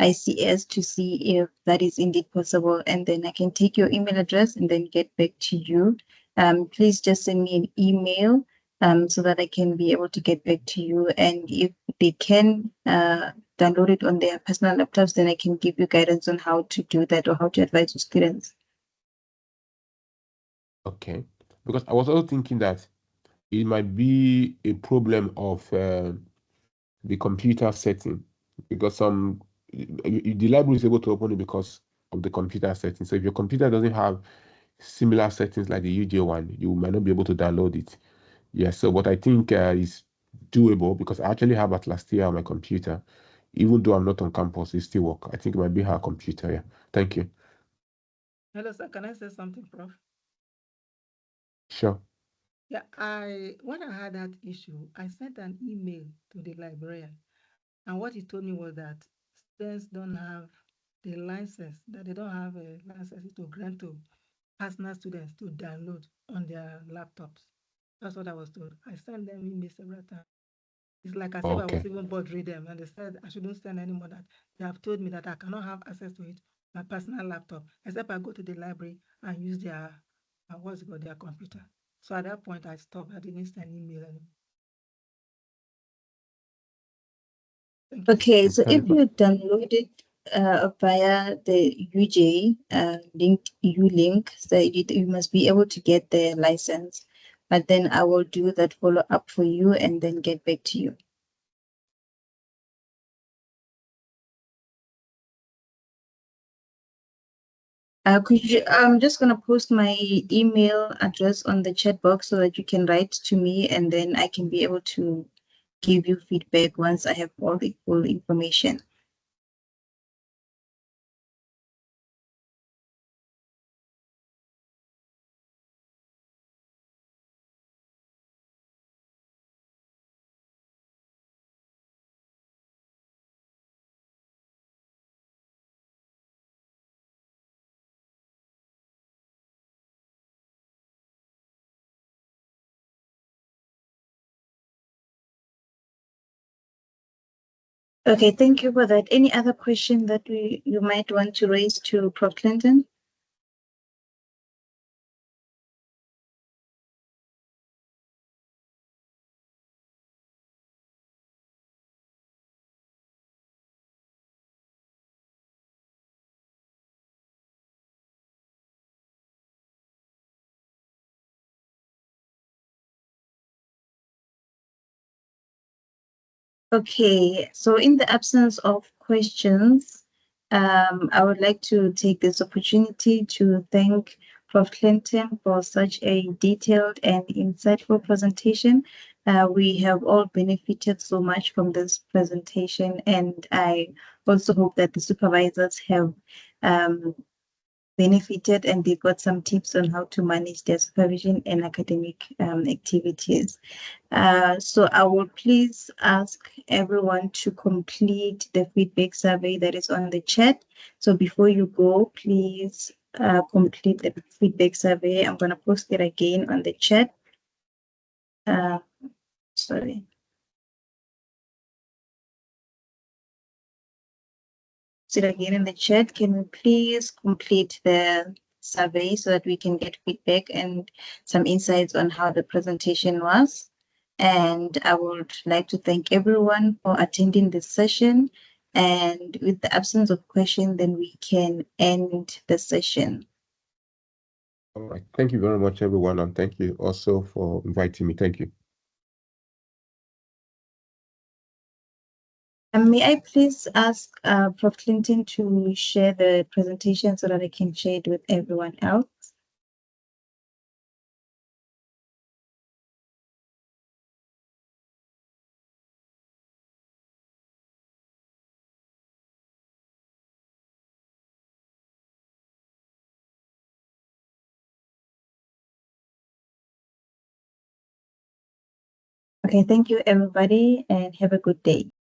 ICS to see if that is indeed possible. And then I can take your email address and then get back to you. Please just send me an email so that I can be able to get back to you. And if they can download it on their personal laptops, then I can give you guidance on how to do that or how to advise the students. Okay. Because I was also thinking that it might be a problem of the computer setting, because the library is able to open it because of the computer setting. So if your computer doesn't have similar settings like the UJ one, you might not be able to download it. Yeah, so what I think is doable, because I actually have Atlas TI on my computer, even though I'm not on campus, it still work. I think it might be her computer. Yeah, thank you. Hello, sir. Can I say something, Prof? Sure. Yeah, when I had that issue, I sent an email to the librarian, and what he told me was that students don't have the license, that they don't have a license to grant to personal students to download on their laptops. That's what I was told. I sent them emails several times. It's like as if I was Okay. even bothering them, and they said I shouldn't send anymore. That they have told me that I cannot have access to it, my personal laptop, except I go to the library and use their what's it called, their computer. So at that point, I stopped. I didn't send email anymore. Thank you, sir. Okay, so if Tandeka. you download it via the UJ link, EU link, so you must be able to get the license. But then I will do that follow up for you and then get back to you. I'm just gonna post my email address on the chat box so that you can write to me and then I can be able to give you feedback once I have all the full information. Okay, thank you for that. Any other question that you might want to raise to Prof. Clinton? Okay, so in the absence of questions, I would like to take this opportunity to thank Prof. Clinton for such a detailed and insightful presentation. We have all benefited so much from this presentation, and I also hope that the supervisors have benefited and they got some tips on how to manage their supervision and academic activities. So I will please ask everyone to complete the feedback survey that is on the chat. So before you go, please complete the feedback survey. I'm going to post it again on the chat. Sorry. It again in the chat. Can we please complete the survey so that we can get feedback and some insights on how the presentation was? And I would like to thank everyone for attending this session. And with the absence of question, then we can end the session. All right. Thank you very much, everyone, and thank you also for inviting me. Thank you. And may I please ask Prof. Clinton to share the presentation so that I can share it with everyone else? Okay, thank you, everybody, and have a good day.